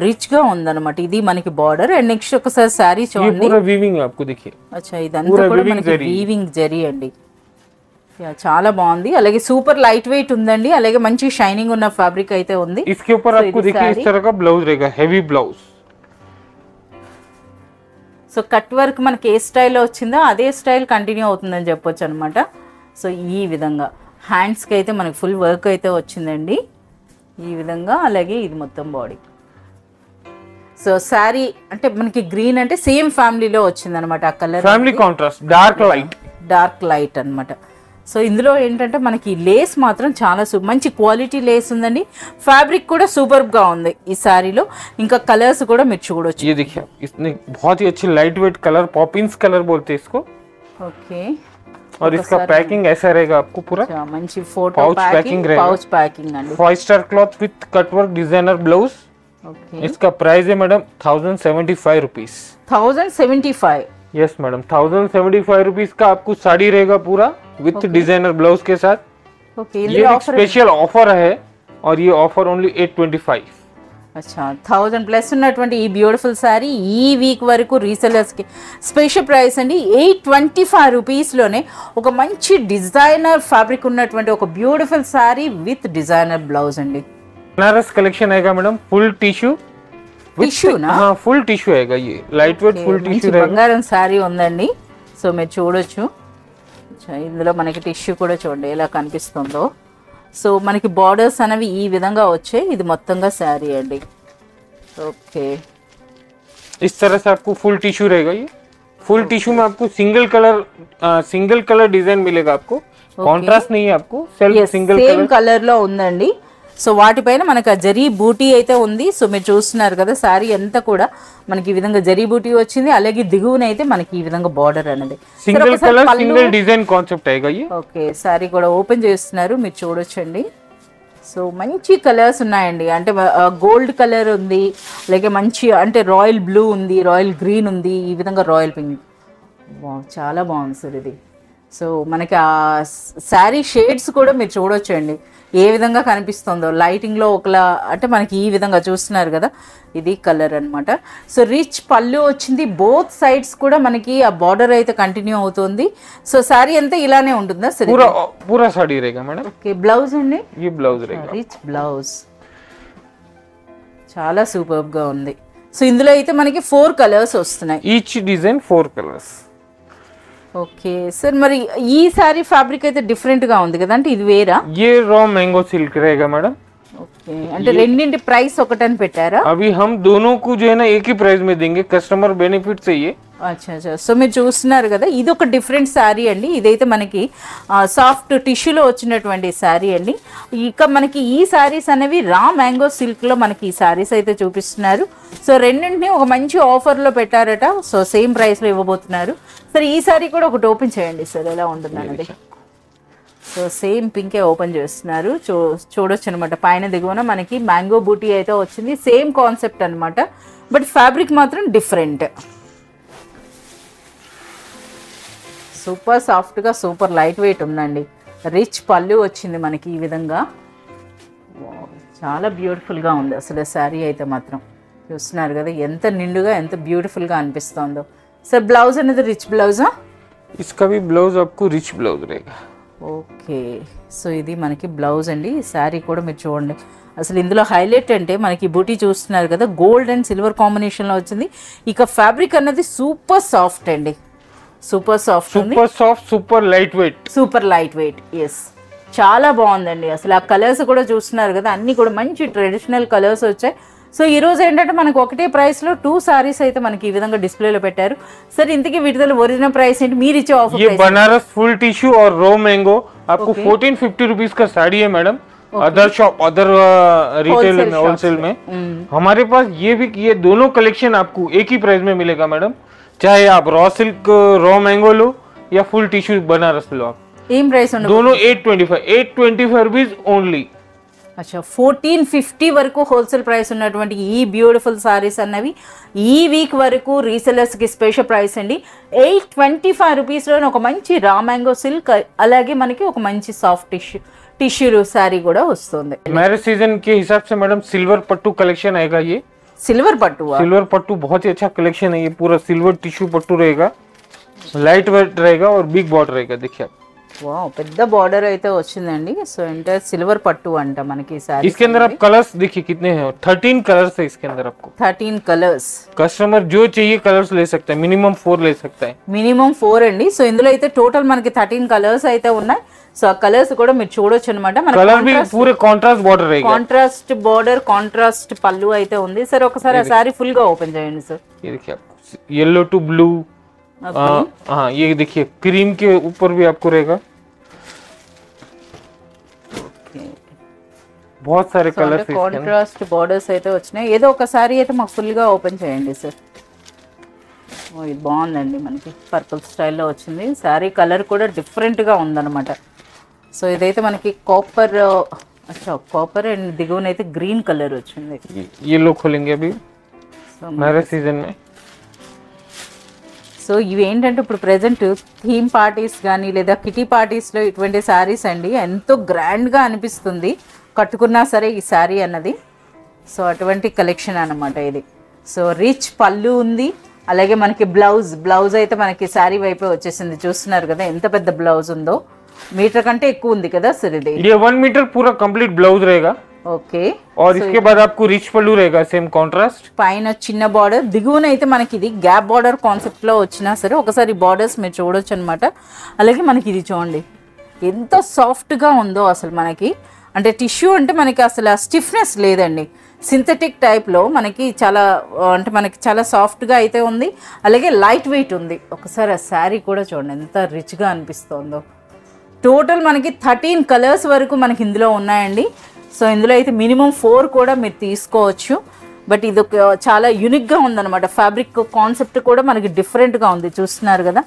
రిచ్ గా ఉందన్నమాట. ఇది మనకి బార్డర్. అండ్ నెక్స్ట్ ఒకసారి శారీ ये చూడండి. पूरा विविंग है आपको. देखिए అచ్చా, ఇదంతా కూడా మనకి వీవింగ్ జరీ అండి. చాలా బాగుంది. అలాగే సూపర్ లైట్ వెయిట్ ఉందండి. అలాగే మంచి షైనింగ్ ఉన్న ఫ్యాబ్రిక్ అయితే ఉంది. इसके ऊपर आपको देखिए इस तरह का ब्लाउज रहेगा, heavy blouse. So cut work మనకి ఏ స్టైల్లో వచ్చిందో అదే స్టైల్ కంటిన్యూ అవుతుందని చెప్పొచ్చు అనమాట. సో ఈ విధంగా హ్యాండ్స్కి అయితే మనకి ఫుల్ వర్క్ అయితే వచ్చిందండి. ఈ విధంగా, అలాగే ఇది మొత్తం బాడీ. సో శారీ అంటే మనకి గ్రీన్ అంటే సేమ్ ఫ్యామిలీలో వచ్చిందనమాట ఆ colour, family contrast dark light అన్నమాట. సో ఇందులో ఏంటంటే మనకి లేస్ మాత్రం చాలా మంచి క్వాలిటీ లేస్ ఉందండి. ఫ్యాబ్రిక్ కూడా సూపర్ గా ఉంది ఈ శారీలో. ఇంకా కలర్స్ కూడా మీరు చూడొచ్చు. ये देखिए इसने बहुत ही अच्छी light weight colour, Poppins colour बोलते हैं इसको. ఓకే, और इसका पैकिंग ऐसा रहेगा आपको पूरा మంచి ఫోటో Pouch packing ప్యాకింగ్, रहेगा. పౌచ్ ప్యాకింగ్ అండి. 5 star cloth with cutwork designer blouse. Okay, इसका प्राइस है madam 1075 rupees. 1075. Yes madam, 1075 rupees का आपको साड़ी रहेगा पूरा विथ डिजाइनर ब्लाउज के साथ. ఓకే, ये ఇందులో एक ఆఫర్ स्पेशल ऑफर है और ये ऑफर ओनली 825. అచ్చా 1000 ప్లస్ ఉన్నటువంటి ఈ బ్యూటిఫుల్ శారీ ఈ వీక్ వరకు రీసెలర్స్కి స్పెషల్ ప్రైస్ అండి. 825 రూపీస్లోనే ఒక మంచి డిజైనర్ ఫ్యాబ్రిక్ ఉన్నటువంటి ఒక beautiful sari with designer blouse అండి. बनारस कलेक्शन आएगा मैडम, फुल टिश्यू. టిష్యూ నా हाँ फुल टिश्यू आएगा, ये लाइट वेट फुल మంచి टिश्यू रहेगा. బంగారం శారీ ఉందండి. సో మీరు చూడొచ్చు. అచ్చా, ఇందులో మనకి టిష్యూ కూడా చూడండి ఎలా కనిపిస్తుందో. సో మనకి బార్డర్స్ అనేవి ఈ విధంగా వచ్చాయి. ఇది మొత్తంగా శారీ అండి. ఓకే, इस तरह से आपको फुल टिश्यू रहेगा. ये फुल टिश्यू में आपको सिंगल कलर डिजाइन मिलेगा आपको. कॉन्ट्रास्ट नहीं है आपको, self single same colour. Colour లో ఉందండి. సో వాటిపైన మనకి ఆ జరీ బూటీ అయితే ఉంది. సో మీరు చూస్తున్నారు కదా శారీ అంతా కూడా మనకి ఈ విధంగా జరీ బూటీ వచ్చింది. అలాగే దిగువన అయితే మనకి ఈ విధంగా బార్డర్ అనేది single colour single design concept आएगा ये. ఓకే, శారీ కూడా ఓపెన్ చేస్తున్నారు, మీరు చూడొచ్చండి. సో మంచి కలర్స్ ఉన్నాయండి. అంటే గోల్డ్ కలర్ ఉంది, అలాగే మంచి అంటే రాయల్ బ్లూ ఉంది, రాయల్ గ్రీన్ ఉంది, ఈ విధంగా రాయల్ పింక్. చాలా బాగుంది సార్ ఇది. సో మనకి ఆ శారీ షేడ్స్ కూడా మీరు చూడొచ్చండి ఏ విధంగా కనిపిస్తుందో. లైటింగ్లో ఒకలా అంటే మనకి ఈ విధంగా చూస్తున్నారు కదా, ఇది కలర్ అన్నమాట. సో రిచ్ పళ్ళు వచ్చింది, బోత్ సైడ్స్ కూడా మనకి ఆ బార్డర్ అయితే కంటిన్యూ అవుతుంది. సో శారీ అంతా ఇలానే ఉంటుందా సరే? पूरा पूरा साड़ी रहेगा मैडम. ఓకే, బ్లౌజ్ అండి. ये ब्लाउज रहेगा. రిచ్ బ్లౌజ్ చాలా సూపర్బ్ గా ఉంది. సో ఇందులో అయితే మనకి 4 కలర్స్ వస్తున్నాయి. Each design 4 colours. Okay sir, మరి ఈ సారీ ఫ్యాబ్రిక్ అయితే డిఫరెంట్ గా ఉంది కదా, అంటే ఇది వేరా? ये रॉ मैंगो सिल्क रहेगा मैडम. ఓకే, అంటే రెండింటి ప్రైస్ ఒకటని పెట్టారా? अभी हम दोनों को जो है ना एक ही प्राइस में देंगे, कस्टमर बेनिफिट से ये. అచ్చా అచ్చా. సో మీరు చూస్తున్నారు కదా, ఇది ఒక డిఫరెంట్ శారీ అండి. ఇదైతే మనకి సాఫ్ట్ టిష్యూలో వచ్చినటువంటి శారీ అండి. ఇక మనకి ఈ శారీస్ అనేవి రా మ్యాంగో సిల్క్లో మనకి ఈ శారీస్ అయితే చూపిస్తున్నారు. సో రెండింటిని ఒక మంచి ఆఫర్లో పెట్టారట. సో సేమ్ ప్రైస్లో ఇవ్వబోతున్నారు. సరే, ఈ శారీ కూడా ఒకటి ఓపెన్ చేయండి సార్, ఎలా ఉంటుంది అన్నది. సో సేమ్ పింకే ఓపెన్ చేస్తున్నారు, చూడొచ్చు అనమాట. పైన దిగువన మనకి మ్యాంగో బూటీ అయితే వచ్చింది. సేమ్ కాన్సెప్ట్ అనమాట, బట్ ఫ్యాబ్రిక్ మాత్రం డిఫరెంట్. సూపర్ సాఫ్ట్గా సూపర్ లైట్ వెయిట్ ఉందండి. రిచ్ పళ్ళు వచ్చింది మనకి ఈ విధంగా. చాలా బ్యూటిఫుల్గా ఉంది అసలు శారీ అయితే మాత్రం. చూస్తున్నారు కదా ఎంత నిండుగా ఎంత బ్యూటిఫుల్గా అనిపిస్తుందో. సార్ బ్లౌజ్ అనేది రిచ్ బ్లౌజా? इसका भी ब्लाउज आपको रिच ब्लाउज रहेगा. ఓకే, సో ఇది మనకి బ్లౌజ్ అండి. ఈ శారీ కూడా మీరు చూడండి. అసలు ఇందులో హైలైట్ అంటే మనకి బూటీ చూస్తున్నారు కదా, గోల్డ్ అండ్ సిల్వర్ కాంబినేషన్లో వచ్చింది. ఇక ఫ్యాబ్రిక్ అన్నది సూపర్ సాఫ్ట్ అండి, సూపర్ సాఫ్ట్ ఉంది, super soft super light weight. Super light weight. Yes, చాలా బాగుందండి. అసలు ఆ కలర్స్ కూడా చూస్తున్నారు కదా, అన్నీ కూడా మంచి ట్రెడిషనల్ కలర్స్ వచ్చాయి. సో ఈ రోజు ఏంటంటే మనకు ఒకటే ప్రైస్లో 2 సారీస్ అయితే మనకి ఈ విధంగా డిస్ప్లేలో పెట్టారు. సరే, ఇంతకీ వీటిలో ఒరిజినల్ ప్రైస్ ఏంటి, మీరు ఇచ్చే ఆఫర్ ये बनारस फुल टिश्यू और रॉ मैंगो आपको 1450 रुपीज का साड़ी है madam. Other shop other retail में होलसेल में हमारे पास ये दोनों कलेक्शन आपको एक ही प्राइस में मिलेगा मैडम. चाहे आप रॉ सिल्क रॉ मैंगो लो या फुल टिश्यू बनारस लो, आप ఏం ప్రైస్ ఉండదు? दोनों 825 रुपीज ओनली. అచ్చా, 1450 వరకు హోల్సేల్ ప్రైస్ ఉన్నటువంటి ఈ బ్యూటిఫుల్ సారీస్ అన్నవి ఈ వీక్ వరకు రీసెలర్స్కి స్పెషల్ ప్రైస్ అండి. 825 రూపీస్లో ఒక మంచి రా మ్యాంగో సిల్క్, అలాగే మనకి ఒక మంచి సాఫ్ట్ టిష్యూ శారీ కూడా వస్తుంది. मैरिज सीजन के हिसाब से मैडम सिल्वर पट्टू कलेक्शन आएगा. ये సిల్వర్ పట్టు, सिल्वर पट्टू बहुत ही अच्छा कलेक्शन है. ये पूरा सिल्वर टिश्यू पट्टू रहेगा, लाइट वेट रहेगा और बिग बॉर्डर रहेगा. देखिए आप, వావ్, పెద్ద బార్డర్ అయితే వచ్చిందండి. సో ఎంటైర్ సిల్వర్ పట్టు అంట మనకి సారీ. इसके अंदर आप कलर्स देखिए कितने हैं, 13 कलर्स है इसके अंदर. आपको 13 కలర్స్, कस्टमर जो चाहिए कलर्स ले सकता है, मिनिमम 4 ले सकता है. మినిమం 4 అండి. సో ఇందులో అయితే టోటల్ మనకి 13 కలర్స్ అయితే ఉన్నాయి. సో ఆ కలర్స్ కూడా మీరు చూడొచ్చు అనమాట. कलर भी पूरे कॉन्ट्रास्ट बॉर्डर रहेगा. కాంట్రాస్ట్ బోర్డర్, కాంట్రాస్ట్ పళ్ళు అయితే ఉంది. సార్ ఒకసారి ఆ సారీ ఫుల్ గా ఓపెన్ చేయండి సార్. ये देखिए आप येलो टू ब्लू, हाँ ये देखिए क्रीम के ऊपर भी आपको रहेगा. बहुत सारे कलर. కాంట్రాస్ట్ బోర్డర్స్ అయితే వచ్చినాయి. ఏదో ఒక సారీ అయితే మాకు ఫుల్ గా ఓపెన్ చేయండి సార్. ఇది బాగుందండి, మనకి పర్పుల్ స్టైల్లో వచ్చింది. శారీ కలర్ కూడా డిఫరెంట్గా ఉందన్నమాట. సో ఇదైతే మనకి కాపర్, కాపర్ అండ్ దిగువనైతే గ్రీన్ కలర్ వచ్చింది. ये लो खोलेंगे अभी मैरिज सीजन में. సో ఇవి ఏంటంటే ఇప్పుడు ప్రెజెంట్ థీమ్ పార్టీస్ కానీ లేదా కిటీ పార్టీస్లో ఇటువంటి శారీస్ అండి ఎంతో గ్రాండ్గా అనిపిస్తుంది కట్టుకున్నా సరే ఈ శారీ అన్నది. సో అటువంటి కలెక్షన్ అన్నమాట ఇది. సో రిచ్ పళ్ళు ఉంది, అలాగే మనకి బ్లౌజ్ అయితే మనకి శారీ వైపే వచ్చేసింది. చూస్తున్నారు కదా ఎంత పెద్ద బ్లౌజ్ ఉందో, మీటర్ కంటే ఎక్కువ ఉంది కదా సార్ ఇది. ये 1 मीटर पूरा कंप्लीट ब्लाउज रहेगा. ఓకే. और इसके बाद आपको रिच पल्लू रहेगा सेम कॉन्ट्रास्ट. పైన చిన్న బార్డర్, దిగువన అయితే మనకి ఇది గ్యాప్ బార్డర్ కాన్సెప్ట్ లో వచ్చినా సరే ఒకసారి బార్డర్స్ మీరు చూడొచ్చు అనమాట. అలాగే మనకి ఇది చూడండి ఎంత సాఫ్ట్ గా ఉందో అసలు మనకి. అంటే టిష్యూ అంటే మనకి అసలు స్టిఫ్నెస్ లేదండి. సింథటిక్ టైప్లో మనకి చాలా అంటే మనకి చాలా సాఫ్ట్గా అయితే ఉంది, అలాగే లైట్ వెయిట్ ఉంది. ఒకసారి ఆ శారీ కూడా చూడండి ఎంత రిచ్గా అనిపిస్తుందో. టోటల్ మనకి 13 కలర్స్ వరకు మనకి ఇందులో ఉన్నాయండి. సో ఇందులో అయితే మినిమం 4 కూడా మీరు తీసుకోవచ్చు. బట్ ఇది ఒక చాలా యూనిక్గా ఉందన్నమాట. ఫ్యాబ్రిక్ కాన్సెప్ట్ కూడా మనకి డిఫరెంట్గా ఉంది. చూస్తున్నారు కదా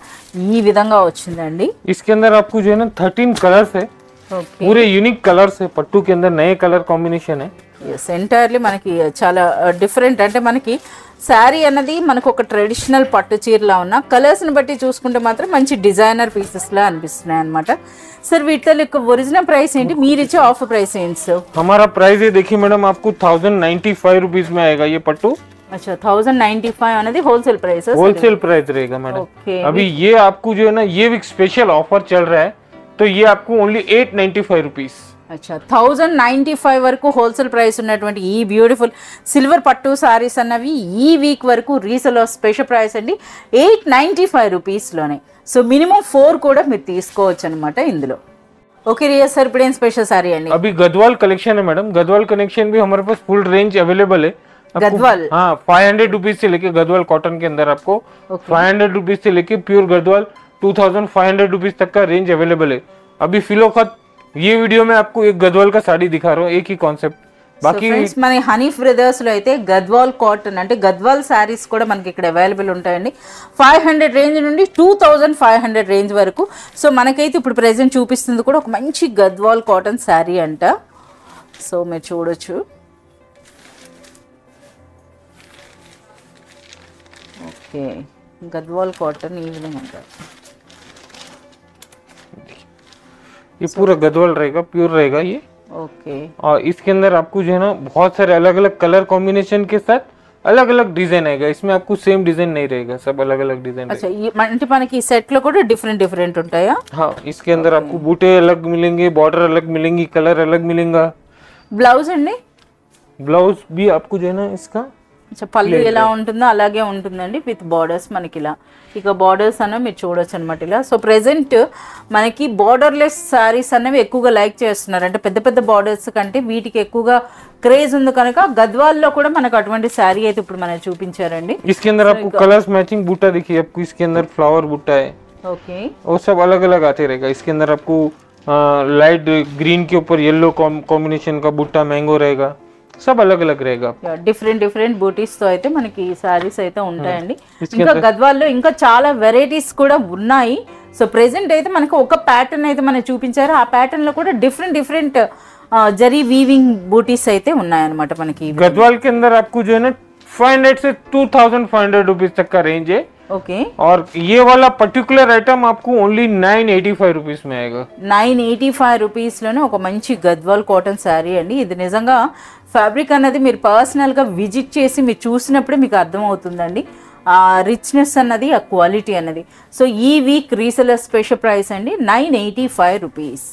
ఈ విధంగా వచ్చిందండి. इसके अंदर आपको जो है ना 13 कलर्स है, पूरे यूनिक कलर्स है. पट्टू के अंदर नए कलर कॉम्बिनेशन है. ఎస్ ఎంటైర్లీ మనకి చాలా డిఫరెంట్. అంటే మనకి శారీ అన్నది మనకు ఒక ట్రెడిషనల్ పట్టు చీరలా ఉన్న కలర్స్ని బట్టి చూసుకుంటే మాత్రం మంచి డిజైనర్ పీసెస్లా అనిపిస్తున్నాయి అనమాట. సార్ వీటి ఒరిజినల్ ప్రైస్ ఏంటి, మీరు ఇచ్చే ఆఫర్ ప్రైస్ ఏంటి సార్? हमारा प्राइस ये देखिए मैडम आपको 1095 रुपीज में आएगा ये पट्टू. अच्छा 1095 అనేది होलसेल प्राइस है. होलसेल प्राइस रहेगा मैडम. ओके. अभी ये आपको जो है ना ये वीक स्पेशल ऑफर चल रहा है, तो ये आपको ओनली 895 रुपीज. अच्छा 1095 వరకు హోల్సేల్ ప్రైస్ ఉన్నటువంటి ఈ బ్యూటిఫుల్ సిల్వర్ పట్టు సారీస్ అన్నవి ఈ వీక్ వరకు రీసేల్ స్పెషల్ ప్రైస్ అండి 895 రూపీస్లోనే. సో మినిమం 4 కూడా మీరు తీసుకోవచ్చు అనమాట ఇందులో. ओके रिया सर प्लेन स्पेशल साड़ी है. अभी गदवाल कलेक्शन है मैडम. गदवाल कलेक्शन भी हमारे पास फुल रेंज अवेलेबल है. गदवाल हाँ 500 रुपीज से लेके गदवाल कॉटन के अंदर आपको 500 रुपीज से लेके प्योर गदवाल 2500 रुपीज तक का रेंज अवेलेबल है. अभी फिलौखत ये वीडियो में आपको एक गदवाल का साड़ी दिखा रहा हूँ, एक ही कॉन्सेप्ट. బాకీ మన హనీఫ్ బ్రదర్స్ లో అయితే గద్వాల్ కాటన్ అంటే గద్వాల్ శారీస్ కూడా మనకి ఇక్కడ అవైలబుల్ ఉంటాయండి. 500 రేంజ్ నుండి 2500 రేంజ్ వరకు. సో మనకైతే ఇప్పుడు ప్రెజెంట్ చూపిస్తుంది కూడా ఒక మంచి గద్వాల్ కాటన్ శారీ అంట. సో మీరు చూడొచ్చు. ఓకే గద్వాల్ కాటన్ ఈ విధంగా అంటారు. ये पूरा गदवाल रहेगा, प्योर रहेगा ये. ओके. और इसके अंदर आपको जो है ना बहुत सारे अलग अलग कलर कॉम्बिनेशन के साथ अलग अलग डिजाइन आएगा. इसमें आपको सेम डिजाइन नहीं रहेगा, सब अलग अलग डिजाइन. अच्छा ये అంటే మనకి ఈ సెట్ లో కూడా డిఫరెంట్ ఉంటాయా? हाँ इसके अंदर आपको बूटे अलग मिलेंगे, बॉर्डर अलग मिलेंगी, कलर अलग मिलेगा. ब्लाउज अंडी ब्लाउज भी आपको जो है ना इसका పళ్ళు ఎలా ఉంటుందో అలాగే ఉంటుందండి విత్ బార్డర్స్ మనకి ఇలా. ఇక బార్డర్స్ అన్న మీరు చూడొచ్చు అనమాట ఇలా. సో ప్రెసెంట్ మనకి బార్డర్లెస్ శారీస్ అనేవి ఎక్కువగా లైక్ చేస్తున్నారు. అంటే పెద్ద పెద్ద బార్డర్స్ కంటే వీటికి ఎక్కువగా క్రేజ్ ఉంది కనుక గద్వాల్లో కూడా మనకు అటువంటి శారీ అయితే ఇప్పుడు మనకి చూపించారండి. इसके अंदर आपको कलर्स मैचिंग बूटा देखिए, आपको इसके अंदर फ्लावर बूटा है. ओके. वो सब अलग अलग आते रहेगा. इसके अंदर आपको लाइट ग्रीन के ऊपर येलो कॉम्बिनेशन का बूटा मैंगो रहेगा. सब अलग अलग रहेगा. డిఫరెంట్ బూటీస్ తో అయితే మనకి సారీస్ అయితే ఉంటాయండి. ఇంకా గద్వాల్లో ఇంకా చాలా వెరైటీస్ కూడా ఉన్నాయి. సో ప్రెసెంట్ అయితే మనకు ఒక ప్యాటర్న్ అయితే మనకి చూపించారు. ఆ ప్యాటర్న్ లో కూడా డిఫరెంట్ జరీ వీవింగ్ బూటీస్ అయితే ఉన్నాయన్నమాట మనకి. गदवाल के अंदर आपको जो है ना 500 से 2500 रुपीज तक का रेंज है. ओके. और ये वाला पर्टिकुलर आइटम आपको ओनली 985 रुपीज में आएगा. 985 రూపీస్ లోనే ఒక మంచి గద్వాల్ కాటన్ శారీ అండి. ఇది నిజంగా ఫ్యాబ్రిక్ అనేది మీరు పర్సనల్ గా విజిట్ చేసి మీరు చూసినప్పుడే మీకు అర్థమవుతుందండి ఆ రిచ్నెస్ అన్నది, ఆ క్వాలిటీ అన్నది. సో ఈ వీక్ రీసెలర్ స్పెషల్ ప్రైస్ అండి 985 రూపీస్.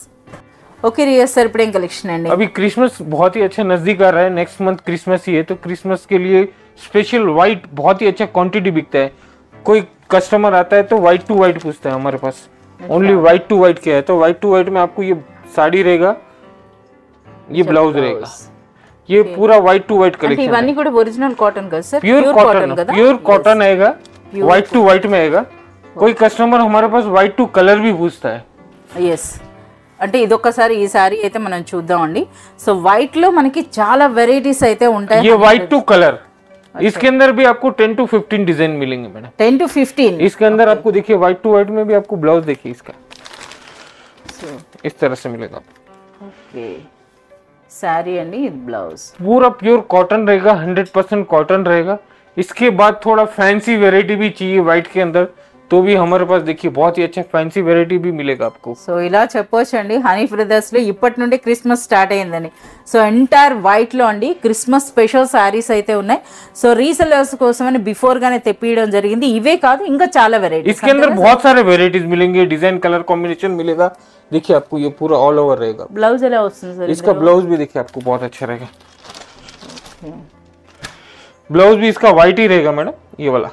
ओके रिया सर प्लेन कलेक्शन है. अभी क्रिसमस बहुत ही अच्छा नजदीक आ रहा है. नेक्स्ट मंथ क्रिसमस ही है, तो क्रिसमस के लिए स्पेशल व्हाइट बहुत ही अच्छा क्वांटिटी बिकता है. कोई कस्टमर आता है तो व्हाइट टू व्हाइट पूछता है हमारे पास. ओनली व्हाइट टू व्हाइट के है, तो व्हाइट टू व्हाइट में आपको ये साड़ी रहेगा, ये ब्लाउज रहेगा, ये पूरा व्हाइट टू व्हाइट कलेक्शन। ఇవన్నీ కూడా ఒరిజినల్ కాటన్ కదా సార్? प्योर कॉटन आएगा, व्हाइट टू व्हाइट में आएगा। कोई कस्टमर हमारे पास व्हाइट टू कलर भी पूछता है। ఎస్, అంటే ఇదొక్కసారి ఈ సారీ అయితే మనం చూద్దామండి। సో వైట్ లో మనకి చాలా వెరైటీస్ అయితే ఉంటాయి। ये व्हाइट टू कलर, इसके अंदर भी आपको 10 to 15 डिजाइन मिलेंगे मैडम। 10 to 15 इसके अंदर आपको देखिए व्हाइट टू व्हाइट में भी आपको ब्लाउज देखिए इसका इस तरह से मिलेगा। ఓకే, సారీ అండి, ఇది బ్లౌజ్ पूरा प्योर कॉटन रहेगा, 100% कॉटन रहेगा। इसके बाद थोड़ा फैंसी वेराइटी भी चाहिए व्हाइट के अंदर, तो भी हमारे पास देखिए बहुत ही अच्छा फैंसी वेराइटी भी मिलेगा आपको। సో ఇలా చెప్పొచ్చండి, హనీ బ్రదర్స్ లో ఇప్పటి నుండి క్రిస్మస్ స్టార్ట్ అయిందని। సో ఎంటైర్ వైట్ లో అండి క్రిస్మస్ స్పెషల్ సారీస్ అయితే ఉన్నాయి। సో రీసెలర్స్ కోసమని బిఫోర్ గానే తెప్పియడం జరిగింది। ఇవే కాదు ఇంకా చాలా వెరైటీస్, इसके अंदर बहुत सारे वेराइटीज मिलेंगे, डिजाइन कलर कॉम्बिनेशन मिलेगा। देखिए आपको ये पूरा ऑल ओवर रहेगा। బ్లౌజ్ ఎలా వస్తుంది సార్? इसका ब्लाउज भी देखिए आपको बहुत अच्छा रहेगा। ब्लाउज भी इसका व्हाइट ही रहेगा मैडम, ये वाला।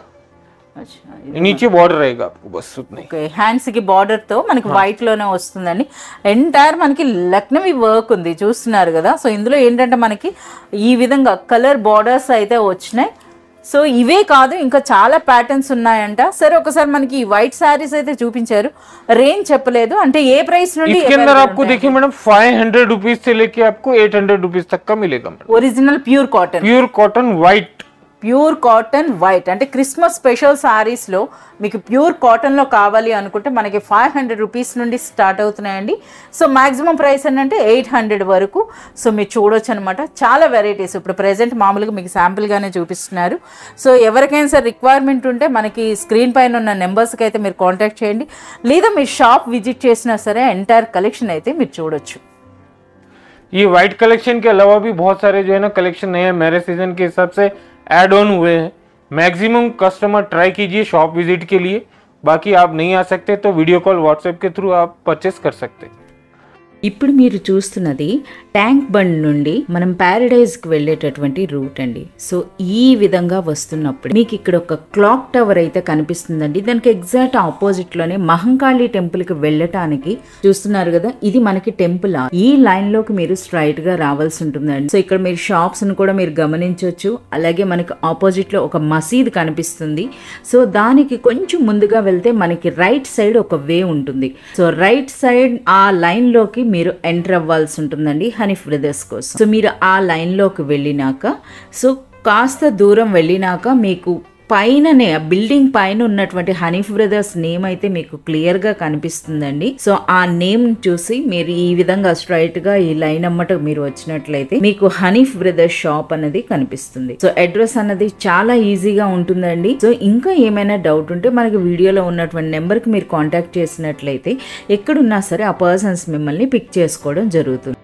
अच्छा, नीचे बॉर्डर रहेगा आपको, बस उतना ही। ఓకే, హ్యాండ్స్ కి బార్డర్ తో మనకి వైట్ లోనే వస్తుందండి। ఎంటైర్ మనకి లక్నవీ వర్క్ ఉంది, చూస్తున్నారు కదా। సో ఇందులో ఏంటంటే మనకి ఈ విధంగా కలర్ బార్డర్స్ అయితే వచ్చినాయి। సో ఇవే కాదు ఇంకా చాలా ప్యాటర్న్స్ ఉన్నాయంట। సరే ఒకసారి మనకి ఈ వైట్ సారీస్ అయితే చూపించారు, రేంజ్ చెప్పలేదు, అంటే ఏ ప్రైస్ నుండి? इसके अंदर आपको देखिए मैडम 500 रुपीज से लेके आपको 800 रुपीज तक का मिलेगा madam. Original pure cotton, pure cotton white, pure cotton white, అంటే క్రిస్మస్ స్పెషల్ సారీస్ లో మీకు ప్యూర్ కాటన్ లో కావాలి అనుకుంటే మనకి 500 రూపీస్ నుండి స్టార్ట్ అవుతున్నాయండి। సో మాక్సిమం ప్రైస్ ఏంటంటే 800 వరకు। సో మీరు చూడొచ్చు అనమాట, చాలా వెరైటీస్ ఇప్పుడు ప్రెసెంట్ మామూలుగా మీకు శాంపుల్ గానే చూపిస్తున్నారు। సో ఎవరికైనా సరే రిక్వైర్మెంట్ ఉంటే మనకి స్క్రీన్ పైన ఉన్న నెంబర్స్కి అయితే మీరు కాంటాక్ట్ చేయండి, లేదా మీరు షాప్ విజిట్ చేసినా సరే ఎంటైర్ కలెక్షన్ అయితే మీరు చూడొచ్చు। ये व्हाइट कलेक्शन के अलावा भी बहुत सारे जो है ना कलेक्शन नए मैरिज सीजन के हिसाब से ऐड ऑन हुए हैं। मैक्सिमम कस्टमर ट्राई कीजिए शॉप विजिट के लिए, बाकी आप नहीं आ सकते तो वीडियो कॉल व्हाट्सएप के थ्रू आप परचेस कर सकते। ఇప్పుడు మీరు చూస్తున్నది ట్యాంక్ బండ్ నుండి మనం ప్యారడైజ్కి వెళ్ళేటటువంటి రూట్ అండి। సో ఈ విధంగా వస్తున్నప్పుడు మీకు ఇక్కడ ఒక క్లాక్ టవర్ అయితే కనిపిస్తుందండి, దానికి ఎగ్జాక్ట్ ఆపోజిట్ లోనే మహంకాళి టెంపుల్ కి వెళ్ళటానికి చూస్తున్నారు కదా, ఇది మనకి టెంపుల్। ఈ లైన్ లోకి మీరు స్ట్రైట్ గా రావాల్సి ఉంటుందండి। సో ఇక్కడ మీరు షాప్స్ ను కూడా మీరు గమనించవచ్చు, అలాగే మనకి ఆపోజిట్ లో ఒక మసీద్ కనిపిస్తుంది। సో దానికి కొంచెం ముందుగా వెళ్తే మనకి రైట్ సైడ్ ఒక వే ఉంటుంది। సో రైట్ సైడ్ ఆ లైన్ లోకి మీరు ఎంటర్ అవ్వాల్సి ఉంటుందండి హనీ బ్రదర్స్ కోసం। సో మీరు ఆ లైన్ లోకి వెళ్ళినాక, సో కాస్త దూరం వెళ్ళినాక మీకు పైననే బిల్డింగ్ పైన ఉన్నటువంటి హనీ బ్రదర్స్ నేమ్ అయితే మీకు క్లియర్ గా కనిపిస్తుందండి। సో ఆ నేమ్ చూసి మీరు ఈ విధంగా స్ట్రైట్ గా ఈ లైన్ అమ్మట మీరు వచ్చినట్లయితే మీకు హనీ బ్రదర్స్ షాప్ అనేది కనిపిస్తుంది। సో అడ్రస్ అన్నది చాలా ఈజీగా ఉంటుందండి। సో ఇంకా ఏమైనా డౌట్ ఉంటే మనకి వీడియోలో ఉన్నటువంటి నెంబర్ కి మీరు కాంటాక్ట్ చేసినట్లయితే ఎక్కడున్నా సరే ఆ పర్సన్స్ మిమ్మల్ని పిక్ చేసుకోవడం జరుగుతుంది।